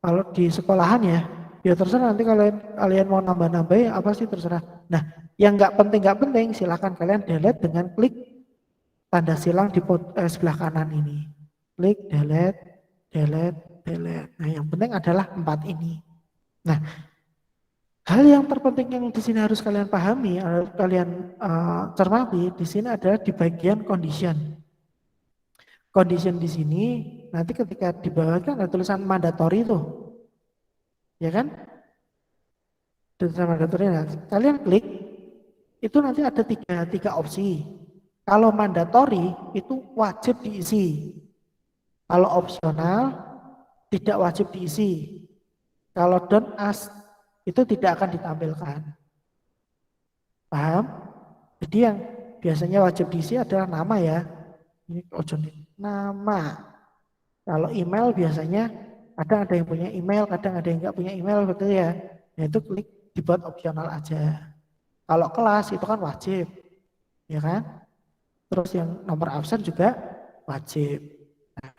Kalau di sekolahan ya, ya terserah nanti kalian mau nambah-nambahin apa sih terserah. Nah, yang nggak penting silakan kalian delete dengan klik tanda silang di sebelah kanan ini. Klik delete, delete, delete. Nah, yang penting adalah 4 ini. Nah, hal yang terpenting yang di sini harus kalian pahami, harus kalian cermati di sini adalah di bagian condition. Condition di sini nanti ketika di bawah kan ada tulisan mandatory itu, ya kan? Tulisan mandatory. Nah, kalian klik itu nanti ada tiga opsi. Kalau mandatory itu wajib diisi. Kalau opsional tidak wajib diisi. Kalau don't ask itu tidak akan ditampilkan. Paham? Jadi yang biasanya wajib diisi adalah nama ya. Ini nama. Kalau email biasanya kadang ada yang punya email, kadang ada yang nggak punya email, betul ya. Nah itu klik dibuat opsional aja. Kalau kelas itu kan wajib, ya kan? Terus yang nomor absen juga wajib. Nah,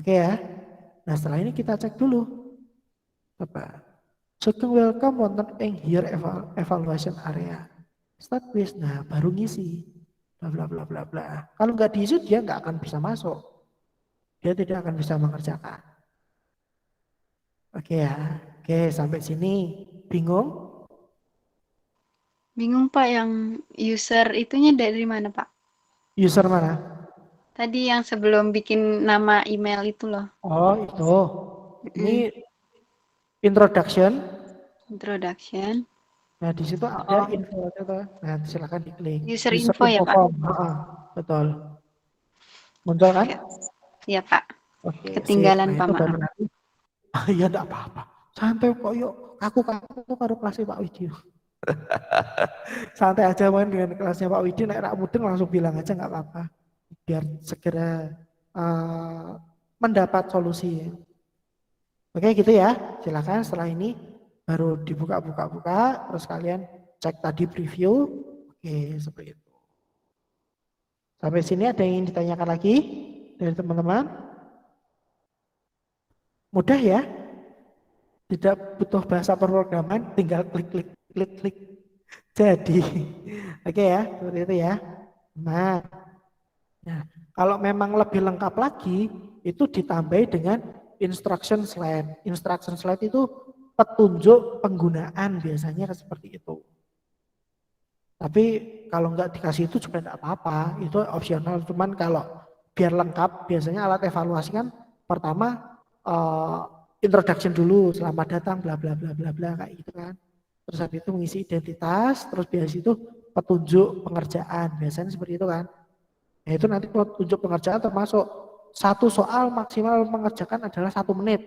oke ya. Nah setelah ini kita cek dulu. Apa? Sugeng welcome wonten ing here evaluation area. Start quiz. Nah baru ngisi. Bla bla bla bla bla. Kalau nggak diisi dia nggak akan bisa masuk. Dia tidak akan bisa mengerjakan. Oke ya. Oke sampai sini bingung?
Bingung Pak, yang user itunya dari mana Pak?
User mana?
Tadi yang sebelum bikin nama email itu loh.
Oh itu. Ini introduction.
Introduction.
Nah di situ ada info itu. Nah silakan diklik.
User info ya Pak?
Form. Betul. Muncul kan?
Iya Pak.
Oke.
Ketinggalan
Nah,
Pak,
itu baru
maaf.
nanti. Ya enggak apa-apa. Santai kok yuk. Aku karo kelasnya Pak Widi. Santai aja main dengan kelasnya Pak Widi. Nek rak mudeng langsung bilang aja nggak apa-apa. Biar segera mendapat solusi. Oke gitu ya. Silakan setelah ini baru dibuka-buka, terus kalian cek tadi preview. Oke, seperti itu. Sampai sini ada yang ingin ditanyakan lagi dari teman-teman? Mudah ya? Tidak butuh bahasa pemrograman, tinggal klik. Jadi, oke ya, seperti itu ya. Nah, kalau memang lebih lengkap lagi, itu ditambahi dengan instruction slide. Instruction slide itu petunjuk penggunaan biasanya seperti itu. Tapi kalau nggak dikasih itu juga enggak apa-apa, itu opsional. Cuman kalau biar lengkap, biasanya alat evaluasi kan pertama introduction dulu, selamat datang, bla bla bla bla bla kayak gitu kan. Terus habis itu mengisi identitas, terus biasa itu petunjuk pengerjaan, biasanya seperti itu kan. Nah itu nanti petunjuk pengerjaan termasuk satu soal maksimal mengerjakan adalah 1 menit.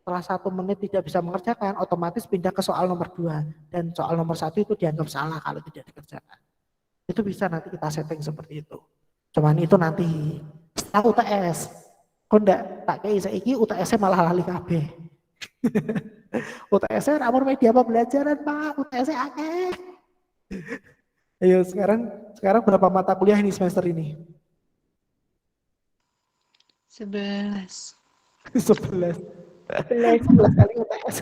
Setelah 1 menit tidak bisa mengerjakan, otomatis pindah ke soal nomor 2. Dan soal nomor 1 itu dianggap salah kalau tidak dikerjakan. Itu bisa nanti kita setting seperti itu. Cuman itu nanti setelah UTS. Kok enggak tak kayak saiki UTS-nya malah lali kabeh. UTS-nya ramur media pembelajaran Pak, UTS-nya akeh. Ayo sekarang berapa mata kuliah ini semester ini?
11.
11 kali UTS.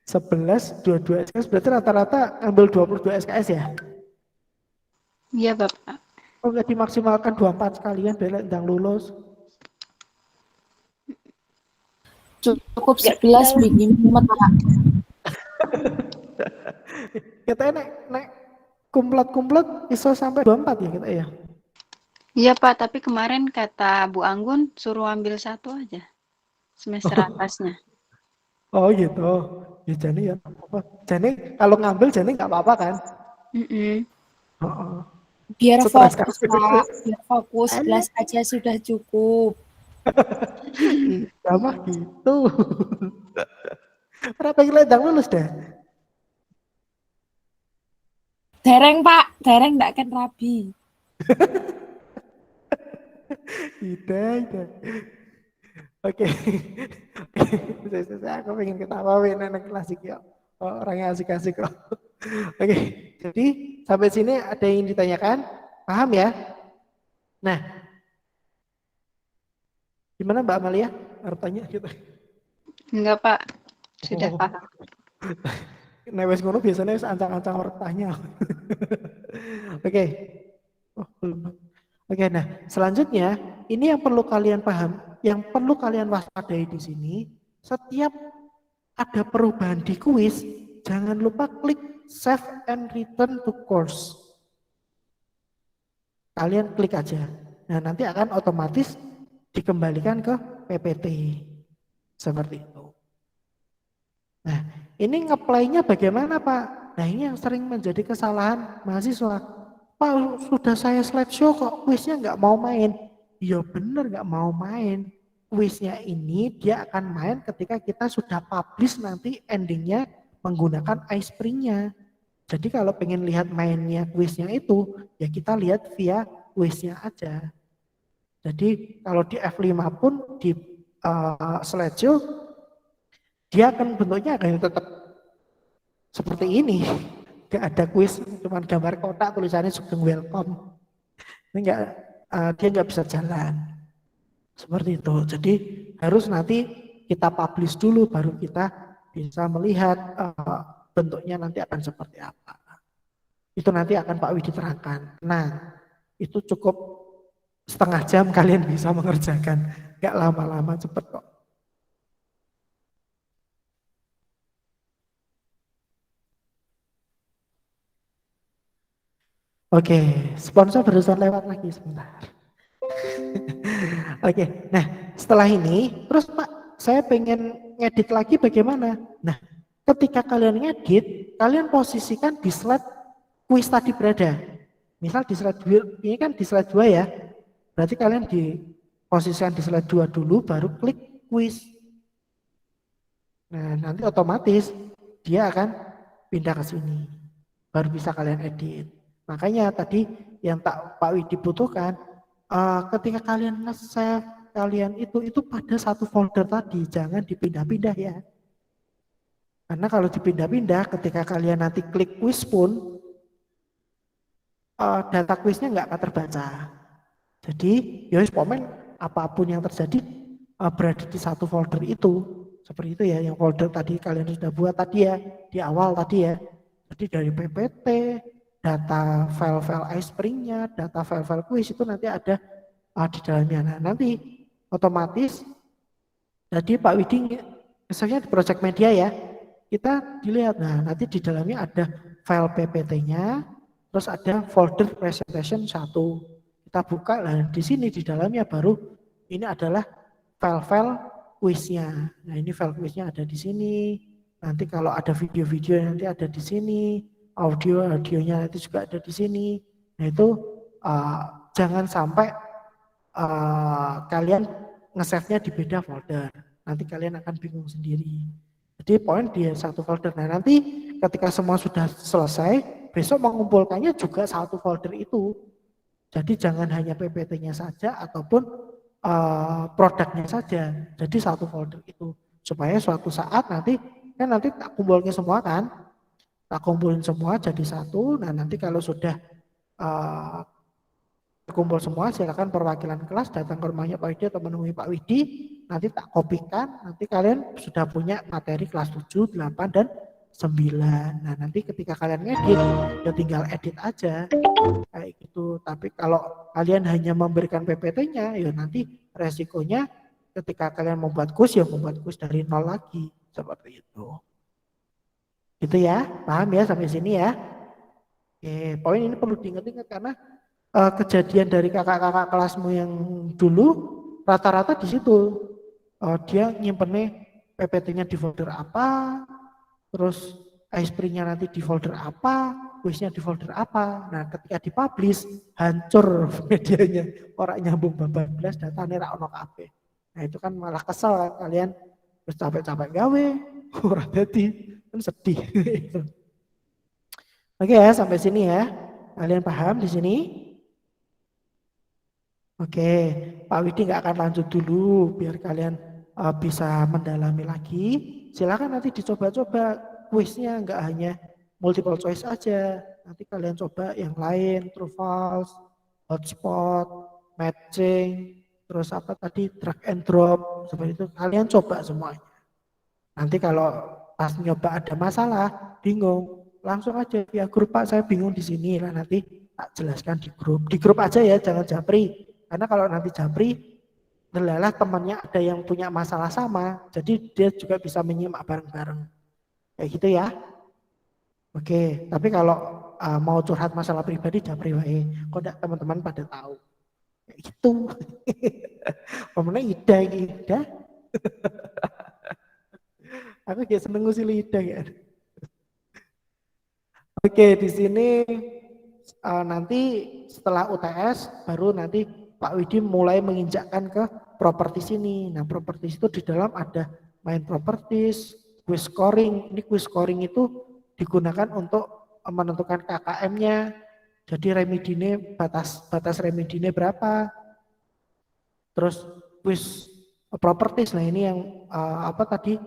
11, 22 SKS, berarti rata-rata ambil 22 SKS ya?
Iya Bapak.
Kok nggak dimaksimalkan 24 sekalian biar ndang lulus?
Cukup 11 minimum Pak.
Kita nek kumplet iso sampai 24 ya kita ya?
Iya Pak, tapi kemarin kata Bu Anggun suruh ambil 1 aja semester atasnya.
Oh gitu. Ya jadi ya apa? Jadi kalau ngambil jadi nggak apa-apa kan? Oh.
Biar
Stres
fokus
kan?
Pak, biar fokus 11 aja sudah cukup.
Sama gitu. Berapa kilo ndang lulus deh?
Dereng Pak, dereng ndak kan rabi.
Tidak. Oke. Aku pengen ketawain anak klasik ya. Oh, orangnya asik-asik kok. Oke, jadi sampai sini ada yang ditanyakan? Paham ya? Nah, gimana Mbak Amalia? Harus tanya gitu.
Enggak, Pak. Sudah
Oh.
paham.
Nah, wes ngono biasanya wes ancang-ancang orang tanya. Oke. Oh, belum. Oke, nah selanjutnya ini yang perlu kalian paham, yang perlu kalian waspadai di sini, setiap ada perubahan di kuis, jangan lupa klik save and return to course. Kalian klik aja. Nah, nanti akan otomatis dikembalikan ke PPT. Seperti itu. Nah, ini nge-play-nya bagaimana, Pak? Nah, ini yang sering menjadi kesalahan mahasiswa. Pak, sudah saya slideshow kok kuisnya nggak mau main. Ya bener nggak mau main. Kuisnya ini dia akan main ketika kita sudah publish nanti endingnya menggunakan iSpring-nya. Jadi kalau pengen lihat mainnya kuisnya itu, ya kita lihat via kuisnya aja. Jadi kalau di F5 pun di slideshow, dia akan bentuknya akan tetap seperti ini. Gak ada kuis, cuma gambar kotak tulisannya Sugeng welcome. Ini dia nggak bisa jalan. Seperti itu. Jadi harus nanti kita publish dulu baru kita bisa melihat bentuknya nanti akan seperti apa. Itu nanti akan Pak Widi terangkan. Nah, itu cukup setengah jam kalian bisa mengerjakan. Nggak lama-lama, cepet kok. Oke, sponsor barusan lewat lagi sebentar. Oke, nah setelah ini, terus Pak, saya pengen ngedit lagi bagaimana? Nah, ketika kalian ngedit, kalian posisikan di slide kuis tadi berada. Misal di slide 2, ini kan di slide 2 ya. Berarti kalian posisikan di slide 2 dulu, baru klik kuis. Nah, nanti otomatis dia akan pindah ke sini. Baru bisa kalian edit. Makanya tadi yang Pak Widi butuhkan, ketika kalian nge-save kalian itu pada satu folder tadi, jangan dipindah-pindah ya. Karena kalau dipindah-pindah, ketika kalian nanti klik kuis pun, data kuisnya nggak akan terbaca. Jadi, yowis pomen apapun yang terjadi berada di satu folder itu. Seperti itu ya, yang folder tadi kalian sudah buat tadi ya, di awal tadi ya. Jadi dari PPT, data file-file iSpring-nya, data file-file kuis itu nanti ada di dalamnya. Nah, nanti otomatis tadi Pak Widi misalnya di project media ya, kita dilihat. Nah, nanti di dalamnya ada file PPT-nya, terus ada folder presentation 1. Kita buka, nah di sini di dalamnya baru ini adalah file-file kuisnya. Nah, ini file kuisnya ada di sini. Nanti kalau ada video-video nanti ada di sini. Audionya nanti juga ada di sini. Nah itu jangan sampai kalian nge-save-nya di beda folder. Nanti kalian akan bingung sendiri. Jadi poin di satu folder. Nah nanti ketika semua sudah selesai, besok mengumpulkannya juga satu folder itu. Jadi jangan hanya PPT-nya saja ataupun produknya saja. Jadi satu folder itu. Supaya suatu saat nanti tak kumpulnya semua kan. Tak kumpulin semua jadi satu. Nah nanti kalau sudah kumpul semua, silakan perwakilan kelas datang ke rumahnya Pak Widi atau menemui Pak Widi. Nanti tak kopikan. Nanti kalian sudah punya materi kelas 7, 8, dan 9. Nah nanti ketika kalian ngedit, ya tinggal edit aja kayak gitu. Tapi kalau kalian hanya memberikan PPT-nya, ya nanti resikonya ketika kalian membuat kuis, ya membuat kuis dari nol lagi. Seperti itu. Gitu ya, paham ya sampai sini ya. Oke, poin ini perlu diingat-ingat karena kejadian dari kakak-kakak kelasmu yang dulu rata-rata di situ. Dia nyimpennya PPT-nya di folder apa, terus iSpring-nya nanti di folder apa, kuisnya di folder apa. Nah, ketika dipublish hancur medianya, orang nyambung bablas datanya ra ono kabeh. Nah, itu kan malah kesel kan kalian terus capek-capek gawe, ora dadi. Sedih. Oke ya, sampai sini ya. Kalian paham di sini? Oke, Pak Widi nggak akan lanjut dulu biar kalian bisa mendalami lagi. Silakan nanti dicoba-coba kuisnya, nggak hanya multiple choice aja. Nanti kalian coba yang lain, true false, hotspot, matching, terus apa tadi drag and drop, seperti itu. Kalian coba semuanya. Nanti kalau pas nyoba ada masalah, bingung, langsung aja via grup, Pak saya bingung di sini lah, nanti tak jelaskan di grup. Di grup aja ya, jangan japri. Karena kalau nanti japri, delalah temannya ada yang punya masalah sama, jadi dia juga bisa menyimak bareng-bareng. Kayak gitu ya. Oke, tapi kalau mau curhat masalah pribadi, japri wae. Kok enggak teman-teman pada tahu. Kayak gitu. Pemenang ida ini, ida. Aku kayak seneng ngusil ida ya. Oke, di sini nanti setelah UTS baru nanti Pak Widi mulai menginjakkan ke properties ini. Nah, properties itu di dalam ada main properties, quiz scoring. Ini quiz scoring itu digunakan untuk menentukan KKM-nya. Jadi remedine batas remedine berapa? Terus quiz properties. Nah, ini yang apa tadi?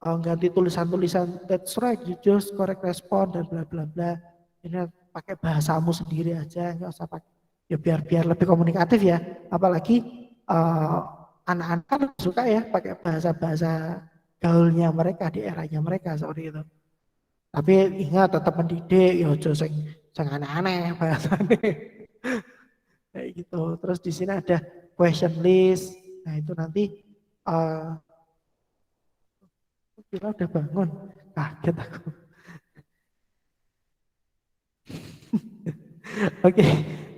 Ganti tulisan-tulisan that's right, you just correct respond dan bla bla bla. Ini pakai bahasamu sendiri aja, nggak usah pakai ya biar lebih komunikatif ya. Apalagi anak-anak kan suka ya pakai bahasa-bahasa gaulnya mereka di eranya mereka seperti itu. Tapi ingat tetap mendidik, ya ojo sing aneh-aneh bahasanya. Kayak gitu. Terus di sini ada question list. Nah, itu nanti kira udah bangun, kaget aku. Oke,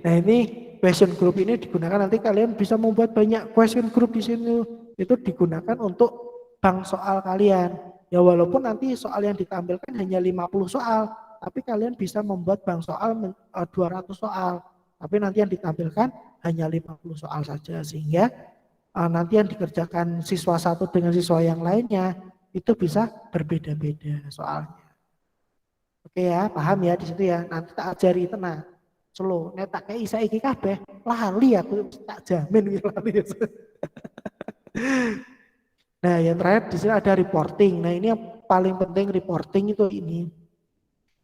nah ini question group ini digunakan nanti kalian bisa membuat banyak question group di sini. Itu digunakan untuk bank soal kalian. Ya walaupun nanti soal yang ditampilkan hanya 50 soal, tapi kalian bisa membuat bank soal 200 soal. Tapi nanti yang ditampilkan hanya 50 soal saja sehingga nanti yang dikerjakan siswa satu dengan siswa yang lainnya itu bisa berbeda-beda soalnya. Oke ya, paham ya di situ ya. Nanti tak ajari tenang. Solo, nek tak kei saiki kabeh, lali aku tak jamin lali. Nah, yang terakhir di sini ada reporting. Nah, ini yang paling penting reporting itu ini.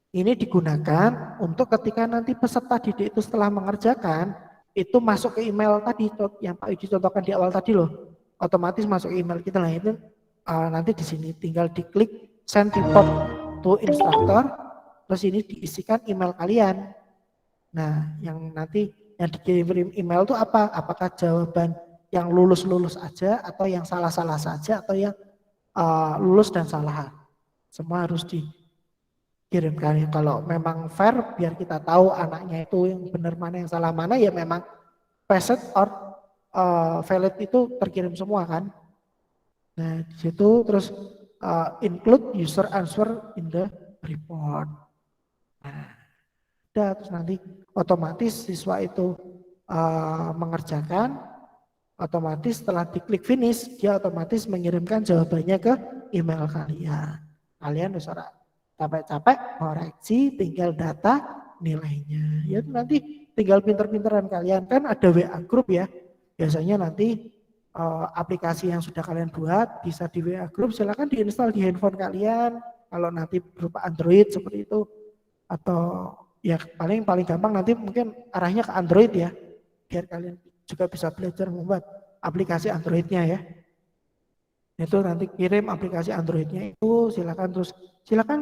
Ini digunakan untuk ketika nanti peserta didik itu setelah mengerjakan itu masuk ke email tadi yang Pak Widi contohkan di awal tadi loh. Otomatis masuk ke email kita. Nah, itu nanti di sini tinggal diklik send report to instructor, terus ini diisikan email kalian. Nah, yang nanti yang dikirim email itu apa? Apakah jawaban yang lulus aja atau yang salah saja atau yang lulus dan salah? Semua harus dikirimkan. Kalau memang fair, biar kita tahu anaknya itu yang benar mana yang salah mana, ya memang passed or valid itu terkirim semua kan. Nah, di situ terus include user answer in the report. Nah, udah terus nanti otomatis siswa itu mengerjakan, otomatis setelah diklik finish, dia otomatis mengirimkan jawabannya ke email kalian. Kalian bisa capek-capek koreksi, tinggal data nilainya. Ya nanti tinggal pinter-pinteran kalian, kan ada WA group ya. Biasanya nanti aplikasi yang sudah kalian buat bisa di WA group, silakan diinstal di handphone kalian. Kalau nanti berupa Android seperti itu, atau ya paling gampang nanti mungkin arahnya ke Android ya, biar kalian juga bisa belajar membuat aplikasi Androidnya ya. Itu nanti kirim aplikasi Androidnya itu, silakan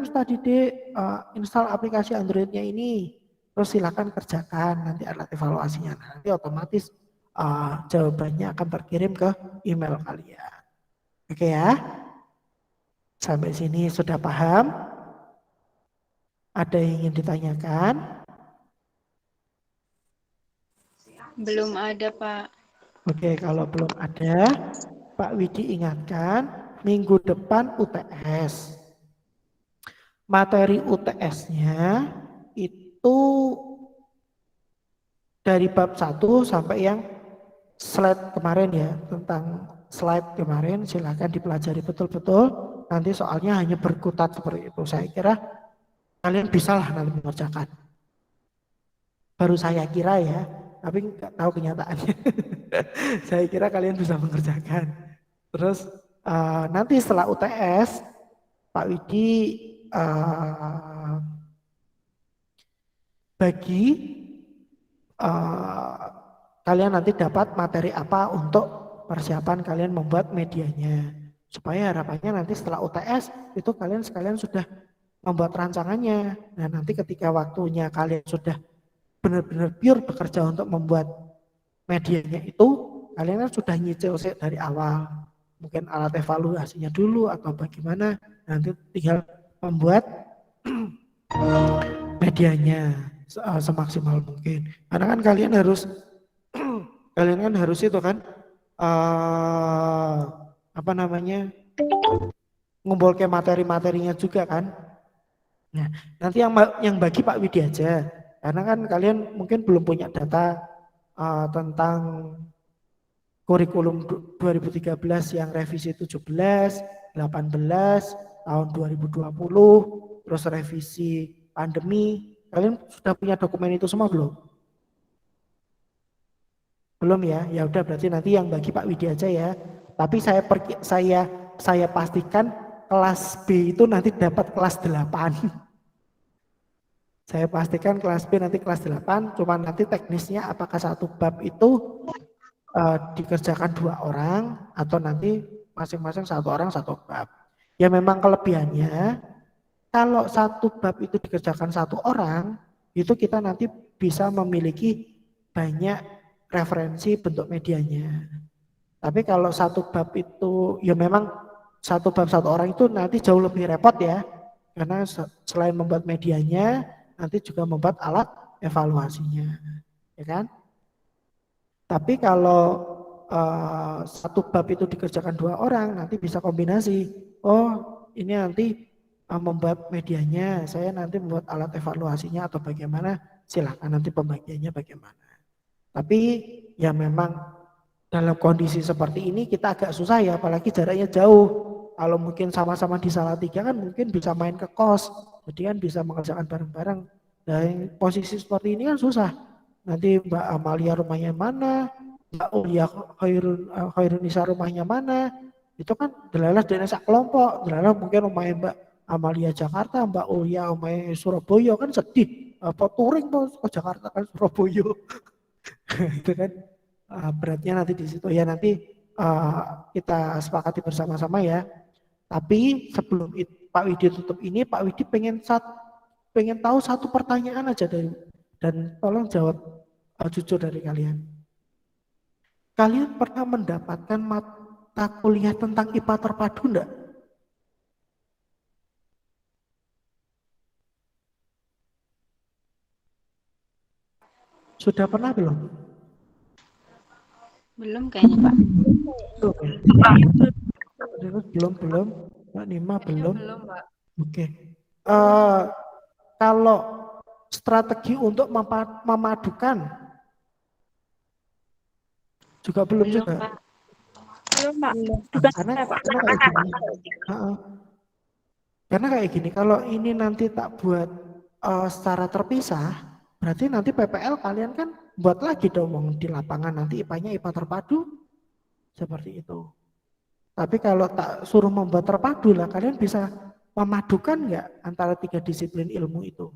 Ustaz Didik install aplikasi Androidnya ini, terus silakan kerjakan, nanti alat evaluasinya, nanti otomatis jawabannya akan terkirim ke email kalian. Oke ya, sampai sini sudah paham? Ada yang ingin ditanyakan?
Belum ada, Pak.
Oke, kalau belum ada, Pak Widi ingatkan, minggu depan UTS. Materi UTS-nya itu dari bab 1 sampai yang slide kemarin ya, tentang slide kemarin silakan dipelajari betul-betul. Nanti soalnya hanya berkutat seperti itu. Saya kira kalian bisalah nanti mengerjakan. Baru saya kira ya, tapi nggak tahu kenyataannya. Saya kira kalian bisa mengerjakan. Terus nanti setelah UTS, Pak Widi bagi kalian nanti dapat materi apa untuk persiapan kalian membuat medianya. Supaya harapannya nanti setelah UTS itu kalian sekalian sudah membuat rancangannya. Nah nanti ketika waktunya kalian sudah benar-benar pure bekerja untuk membuat medianya itu, kalian kan sudah nyicil dari awal. Mungkin alat evaluasinya dulu atau bagaimana. Nanti tinggal membuat medianya semaksimal mungkin. Karena kan kalian harus itu kan apa namanya, ngumpul ke materi-materinya juga kan. Nah, nanti yang bagi Pak Widi aja. Karena kan kalian mungkin belum punya data tentang kurikulum 2013 yang revisi 17, 18, tahun 2020, terus revisi pandemi. Kalian sudah punya dokumen itu semua belum? Belum ya? Ya udah berarti nanti yang bagi Pak Widi aja ya. Tapi saya pastikan kelas B itu nanti dapat kelas 8. Saya pastikan kelas B nanti kelas 8, cuma nanti teknisnya apakah satu bab itu dikerjakan 2 orang atau nanti masing-masing 1 orang 1 bab. Ya memang kelebihannya kalau satu bab itu dikerjakan 1 orang, itu kita nanti bisa memiliki banyak referensi bentuk medianya. Tapi kalau satu bab itu, ya memang satu bab 1 orang itu nanti jauh lebih repot ya. Karena selain membuat medianya, nanti juga membuat alat evaluasinya. Ya kan? Tapi kalau satu bab itu dikerjakan 2 orang, nanti bisa kombinasi. Oh, ini nanti membuat medianya, saya nanti membuat alat evaluasinya atau bagaimana, silakan nanti pembagiannya bagaimana. Tapi ya memang dalam kondisi seperti ini kita agak susah ya, apalagi jaraknya jauh. Kalau mungkin sama-sama di Salatiga kan mungkin bisa main ke kos, jadi kan bisa mengerjakan bareng-bareng. Dan posisi seperti ini kan susah. Nanti Mbak Amalia rumahnya mana, Mbak Ulia Khairunisa rumahnya mana, itu kan delalah dari sak kelompok, delalah mungkin rumahnya Mbak Amalia Jakarta, Mbak Ulia rumahnya Surabaya kan sedih. Apa touring ke Jakarta kan Surabaya. Itu kan beratnya nanti di situ ya, nanti kita sepakati bersama-sama ya. Tapi sebelum Pak Widi tutup ini, Pak Widi pengen tahu satu pertanyaan aja dan tolong jawab jujur dari kalian. Kalian pernah mendapatkan mata kuliah tentang IPA terpadu enggak? Sudah pernah belum?
Belum kayaknya, Pak.
Belum. Mbak Nima belum.
Belum, Mbak.
Oke. Kalau strategi untuk memadukan juga belum juga.
Pak.
Belum, Pak.
Karena kayak gini, kalau ini nanti tak buat secara terpisah, berarti nanti PPL kalian kan buat lagi dong di lapangan, nanti IPA-nya IPA terpadu seperti itu. Tapi kalau tak suruh membuat terpadu lah, kalian bisa memadukan nggak antara 3 disiplin ilmu itu?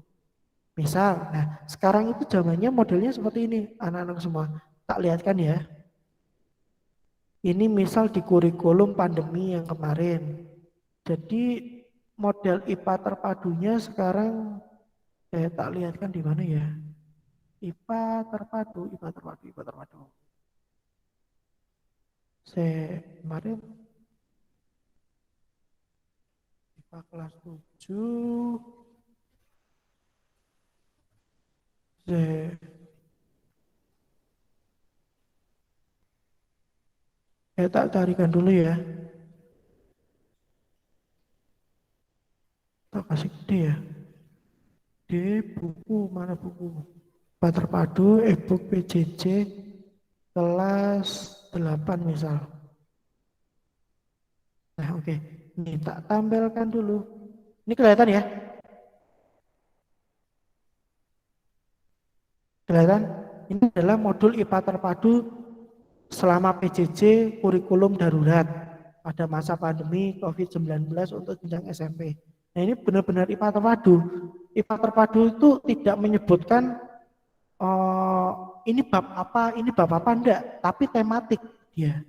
Misal, nah sekarang itu zamannya modelnya seperti ini, anak-anak semua. Tak lihatkan ya. Ini misal di kurikulum pandemi yang kemarin. Jadi model IPA terpadunya sekarang tak lihatkan di mana ya. IPA terpadu. Kemarin IPA kelas 7. Saya tak carikan dulu ya. Tak kasih gede ya. Di buku, mana buku? IPA terpadu, e-book PJJ, kelas 8 misal. Nah oke, ini tak tampilkan dulu. Ini kelihatan ya? Kelihatan? Ini adalah modul IPA terpadu selama PJJ kurikulum darurat pada masa pandemi COVID-19 untuk jenjang SMP. Nah ini benar-benar IPA terpadu. IPA terpadu itu tidak menyebutkan ini bab apa enggak, tapi tematik dia.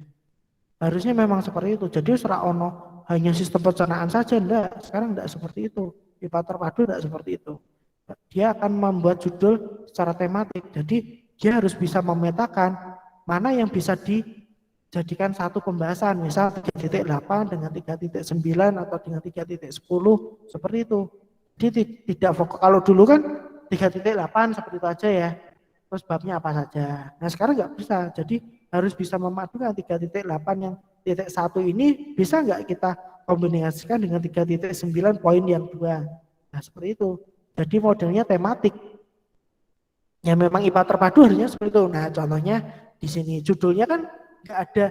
Harusnya memang seperti itu. Jadi ora ono hanya sistem pencernaan saja, enggak. Sekarang enggak seperti itu. IPA terpadu enggak seperti itu. Dia akan membuat judul secara tematik. Jadi dia harus bisa memetakan mana yang bisa dijadikan satu pembahasan, misal 3.8 dengan 3.9 atau dengan 3.10 seperti itu. Jadi tidak fokus. Kalau dulu kan 3.8 seperti itu aja ya. Terus babnya apa saja. Nah sekarang nggak bisa. Jadi harus bisa memadukan 3.8 yang titik 1 ini bisa nggak kita kombinasikan dengan 3.9 poin yang 2. Nah seperti itu. Jadi modelnya tematik. Ya memang IPA terpadu harusnya seperti itu. Nah contohnya di sini judulnya kan nggak ada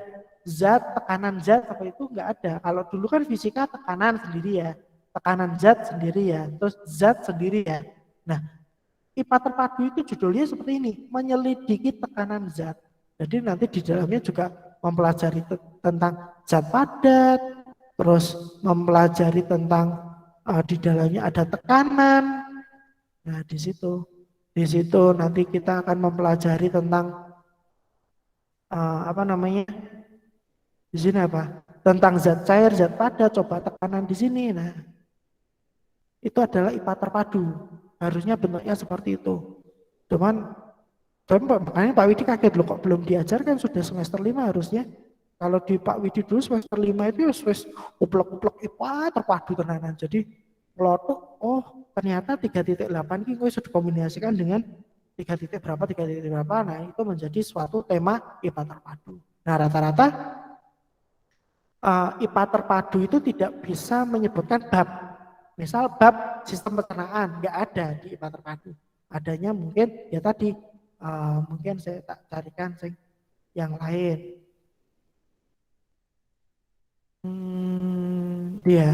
zat, tekanan zat apa itu nggak ada. Kalau dulu kan fisika tekanan sendiri ya, tekanan zat sendiri ya, terus zat sendiri ya. Nah IPA terpadu itu judulnya seperti ini, menyelidiki tekanan zat. Jadi nanti di dalamnya juga mempelajari tentang zat padat, terus mempelajari tentang di dalamnya ada tekanan. Nah di situ nanti kita akan mempelajari tentang di sini apa? Tentang zat cair, zat padat, coba tekanan di sini. Nah, itu adalah IPA terpadu. Harusnya bentuknya seperti itu. Cuman makanya Pak Widi kaget loh kok belum diajarkan, sudah semester 5 harusnya. Kalau di Pak Widi dulu semester 5 itu wis uplek-uplek IPA terpadu tenanan. Jadi melotok, oh ternyata 3.8 ini sudah dikombinasikan dengan 3 titik berapa. Nah itu menjadi suatu tema IPA terpadu. Nah rata-rata IPA terpadu itu tidak bisa menyebutkan bab. Misal bab sistem pencernaan nggak ada di IPA terpadu. Adanya mungkin ya tadi mungkin saya tak carikan yang lain. Dia.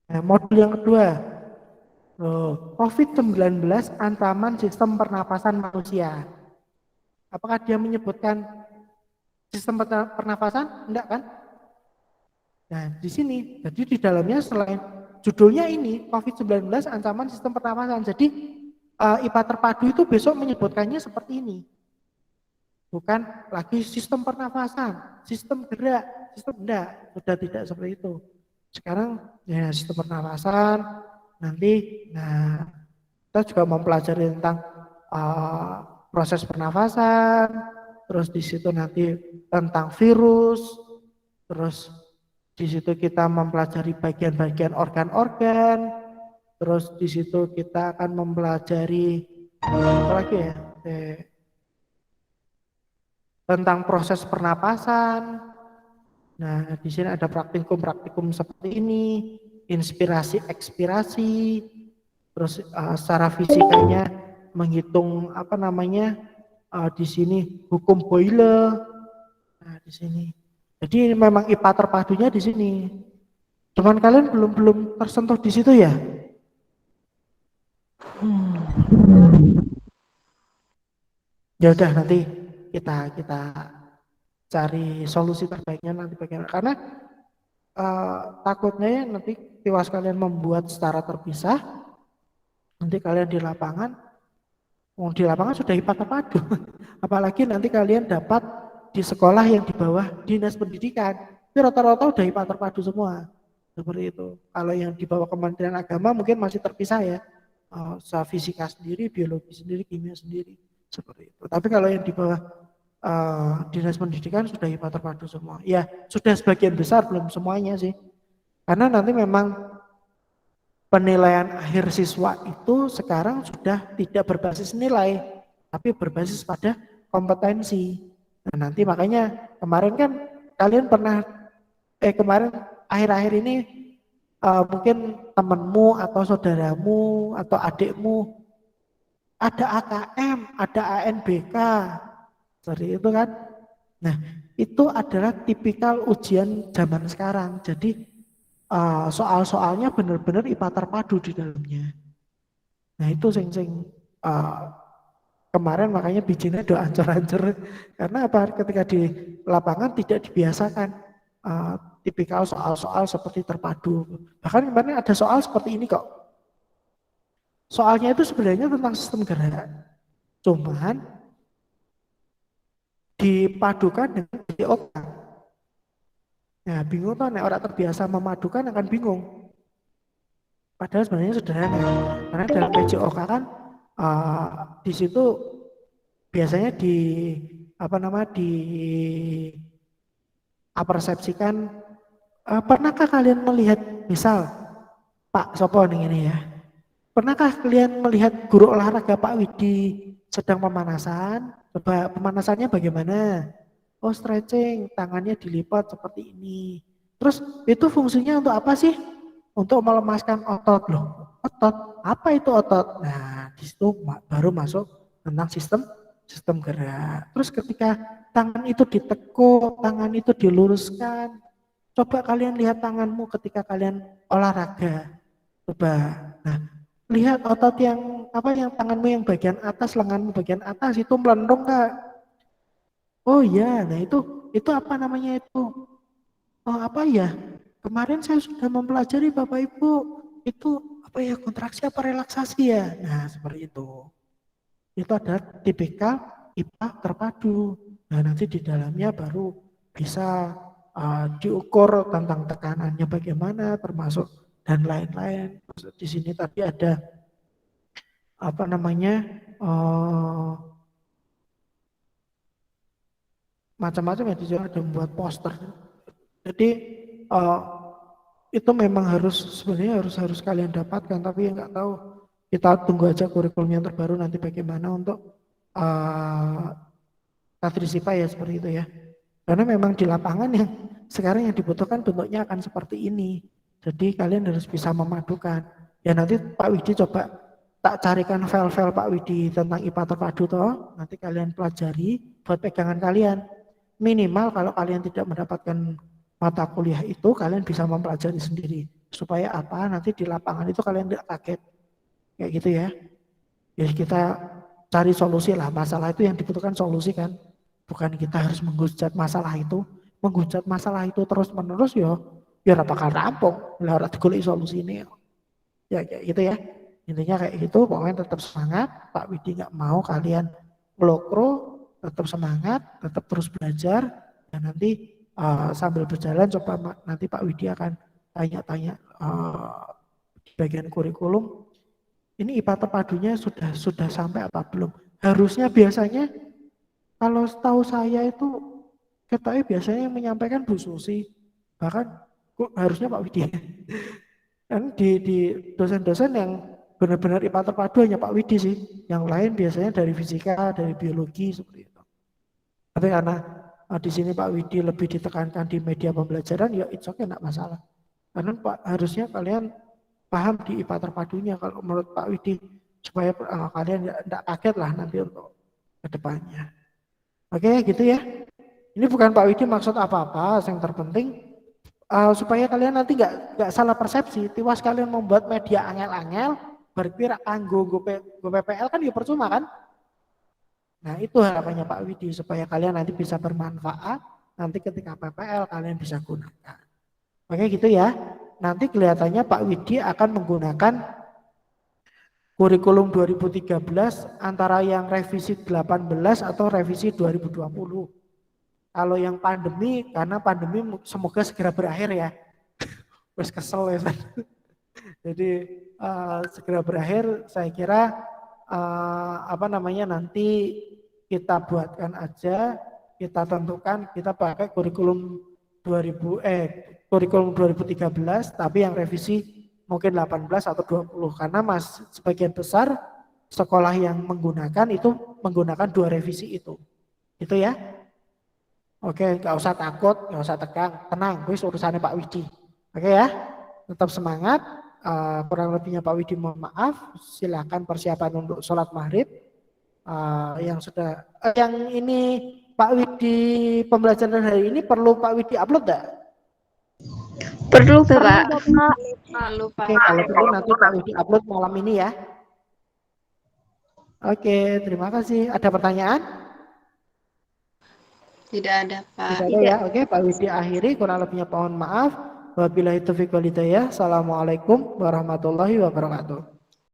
Nah, modul yang kedua, COVID-19 ancaman sistem pernapasan manusia. Apakah dia menyebutkan sistem pernapasan? Enggak kan? Nah, di sini, jadi di dalamnya selain judulnya ini, COVID-19 ancaman sistem pernapasan. Jadi IPA terpadu itu besok menyebutkannya seperti ini. Bukan lagi sistem pernapasan, sistem gerak, sistem enggak, sudah tidak seperti itu. Sekarang ya sistem pernapasan, nanti kita juga mempelajari tentang proses pernafasan, terus di situ nanti tentang virus, terus di situ kita mempelajari bagian-bagian organ-organ, terus di situ kita akan mempelajari apa lagi ya, tentang proses pernapasan. Nah, di sini ada praktikum seperti ini, inspirasi, ekspirasi, terus secara fisikanya menghitung di sini hukum Boyle. Nah, di sini. Jadi memang IPA terpadunya di sini. Cuman kalian belum tersentuh di situ ya? Ya udah nanti kita cari solusi terbaiknya nanti bagaimana. Karena takutnya nanti tiwas kalian membuat secara terpisah, nanti kalian di lapangan sudah IPA terpadu. Apalagi nanti kalian dapat di sekolah yang di bawah dinas pendidikan, itu rata-rata udah IPA terpadu semua. Seperti itu. Kalau yang di bawah Kementerian Agama mungkin masih terpisah ya. Fisika sendiri, biologi sendiri, kimia sendiri. Seperti itu. Tapi kalau yang di bawah dinas pendidikan sudah IPA terpadu semua. Ya, sudah sebagian besar, belum semuanya sih. Karena nanti memang penilaian akhir siswa itu sekarang sudah tidak berbasis nilai, tapi berbasis pada kompetensi. Nah, nanti makanya kemarin kan kalian kemarin akhir-akhir ini mungkin temanmu atau saudaramu atau adikmu ada AKM, ada ANBK. Seperti itu kan. Nah, itu adalah tipikal ujian zaman sekarang. Jadi soal-soalnya benar-benar IPA terpadu di dalamnya. Nah, itu sing kemarin makanya bijinya udah ancur-ancur. Karena apa? Ketika di lapangan tidak dibiasakan tipikal soal-soal seperti terpadu. Bahkan kemarin ada soal seperti ini kok. Soalnya itu sebenarnya tentang sistem gerak. Cuman dipadukan dengan PJOK. Nah, bingung tuh, orang terbiasa memadukan akan bingung. Padahal sebenarnya sederhana. Karena dalam PJOK kan di situ biasanya persepsikan pernahkah kalian melihat misal Pak Sopo ini ya. Pernahkah kalian melihat guru olahraga Pak Widi sedang pemanasan? Coba pemanasannya bagaimana? Oh, stretching, tangannya dilipat seperti ini. Terus itu fungsinya untuk apa sih? Untuk melemaskan otot loh. Otot, apa itu otot? Nah, di situ baru masuk tentang sistem gerak. Terus ketika tangan itu ditekuk, tangan itu diluruskan. Coba kalian lihat tanganmu ketika kalian olahraga. Coba. Nah, lihat otot yang tanganmu yang bagian atas, lenganmu bagian atas itu melendung enggak? Oh iya, nah itu apa namanya itu? Oh apa ya? Kemarin saya sudah mempelajari Bapak Ibu, itu apa ya, kontraksi apa relaksasi ya? Nah, seperti itu. Itu adalah tipikal IPA terpadu. Nah, nanti di dalamnya baru bisa diukur tentang tekanannya bagaimana, termasuk dan lain-lain. Di sini tadi ada macam-macam ya, ada membuat poster. Jadi itu memang sebenarnya harus kalian dapatkan, tapi nggak tahu, kita tunggu aja kurikulum yang terbaru nanti bagaimana untuk Tadrisipa ya, seperti itu ya. Karena memang di lapangan yang sekarang yang dibutuhkan bentuknya akan seperti ini. Jadi kalian harus bisa memadukan. Ya nanti Pak Widi coba tak carikan file-file Pak Widi tentang IPA terpadu toh. Nanti kalian pelajari buat pegangan kalian. Minimal kalau kalian tidak mendapatkan mata kuliah itu, kalian bisa mempelajari sendiri. Supaya apa? Nanti di lapangan itu kalian tidak kaget. Kayak gitu ya. Jadi kita cari solusi lah. Masalah itu yang dibutuhkan solusi kan. Bukan kita harus menghujat masalah itu. Menghujat masalah itu terus-menerus ya bakal rampung. Lah ora digoleki solusi ini. Ya kayak gitu ya. Intinya kayak gitu, pokoknya tetap semangat. Pak Widi nggak mau kalian melokro, tetap semangat, tetap terus belajar. Dan nanti sambil berjalan coba nanti Pak Widi akan tanya-tanya di bagian kurikulum. Ini IPA terpadunya sudah sampai apa belum? Harusnya biasanya kalau setahu saya itu ketoknya biasanya yang menyampaikan Bu Susi, bahkan harusnya Pak Widi. Dan di dosen-dosen yang benar-benar IPA terpadu hanya Pak Widi sih, yang lain biasanya dari fisika, dari biologi seperti itu. Tapi karena di sini Pak Widi lebih ditekankan di media pembelajaran, ya it's okay, enggak masalah. Karena harusnya kalian paham di IPA terpadunya kalau menurut Pak Widi, supaya kalian enggak kaget lah nanti untuk kedepannya. Oke, gitu ya. Ini bukan Pak Widi maksud apa-apa, yang terpenting supaya kalian nanti nggak salah persepsi. Tiwas kalian membuat media angel-angel, berkira kanggo go PPL kan ya percuma kan? Nah itu harapannya Pak Widi, supaya kalian nanti bisa bermanfaat, nanti ketika PPL kalian bisa gunakan. Oke gitu ya. Nanti kelihatannya Pak Widi akan menggunakan kurikulum 2013 antara yang revisi 18 atau revisi 2020. Kalau yang pandemi, karena pandemi semoga segera berakhir ya. Wes kesel ya. Jadi segera berakhir, saya kira nanti kita buatkan aja, kita tentukan, kita pakai kurikulum 2013, tapi yang revisi mungkin 18 atau 20, karena sebagian besar sekolah yang menggunakan itu menggunakan 2 revisi itu. Itu ya. Oke, nggak usah takut, nggak usah tegang, tenang, wis urusannya Pak Widi. Oke ya, tetap semangat. Kurang lebihnya Pak Widi mohon maaf. Silakan persiapan untuk sholat maghrib. yang sudah yang ini Pak Widi pembelajaran hari ini perlu Pak Widi upload enggak?
Perlu,
Perlu,
Pak.
Bapak.
Perlu, Pak.
Oke, kalau perlu nanti Pak Widi upload malam ini ya. Oke, terima kasih. Ada pertanyaan?
Tidak ada, Pak.
Tidak ada ya. Oke, Pak Widi akhiri. Kurang lebihnya mohon maaf. Wabillahi taufiq wal hidayah. Assalamualaikum warahmatullahi wabarakatuh.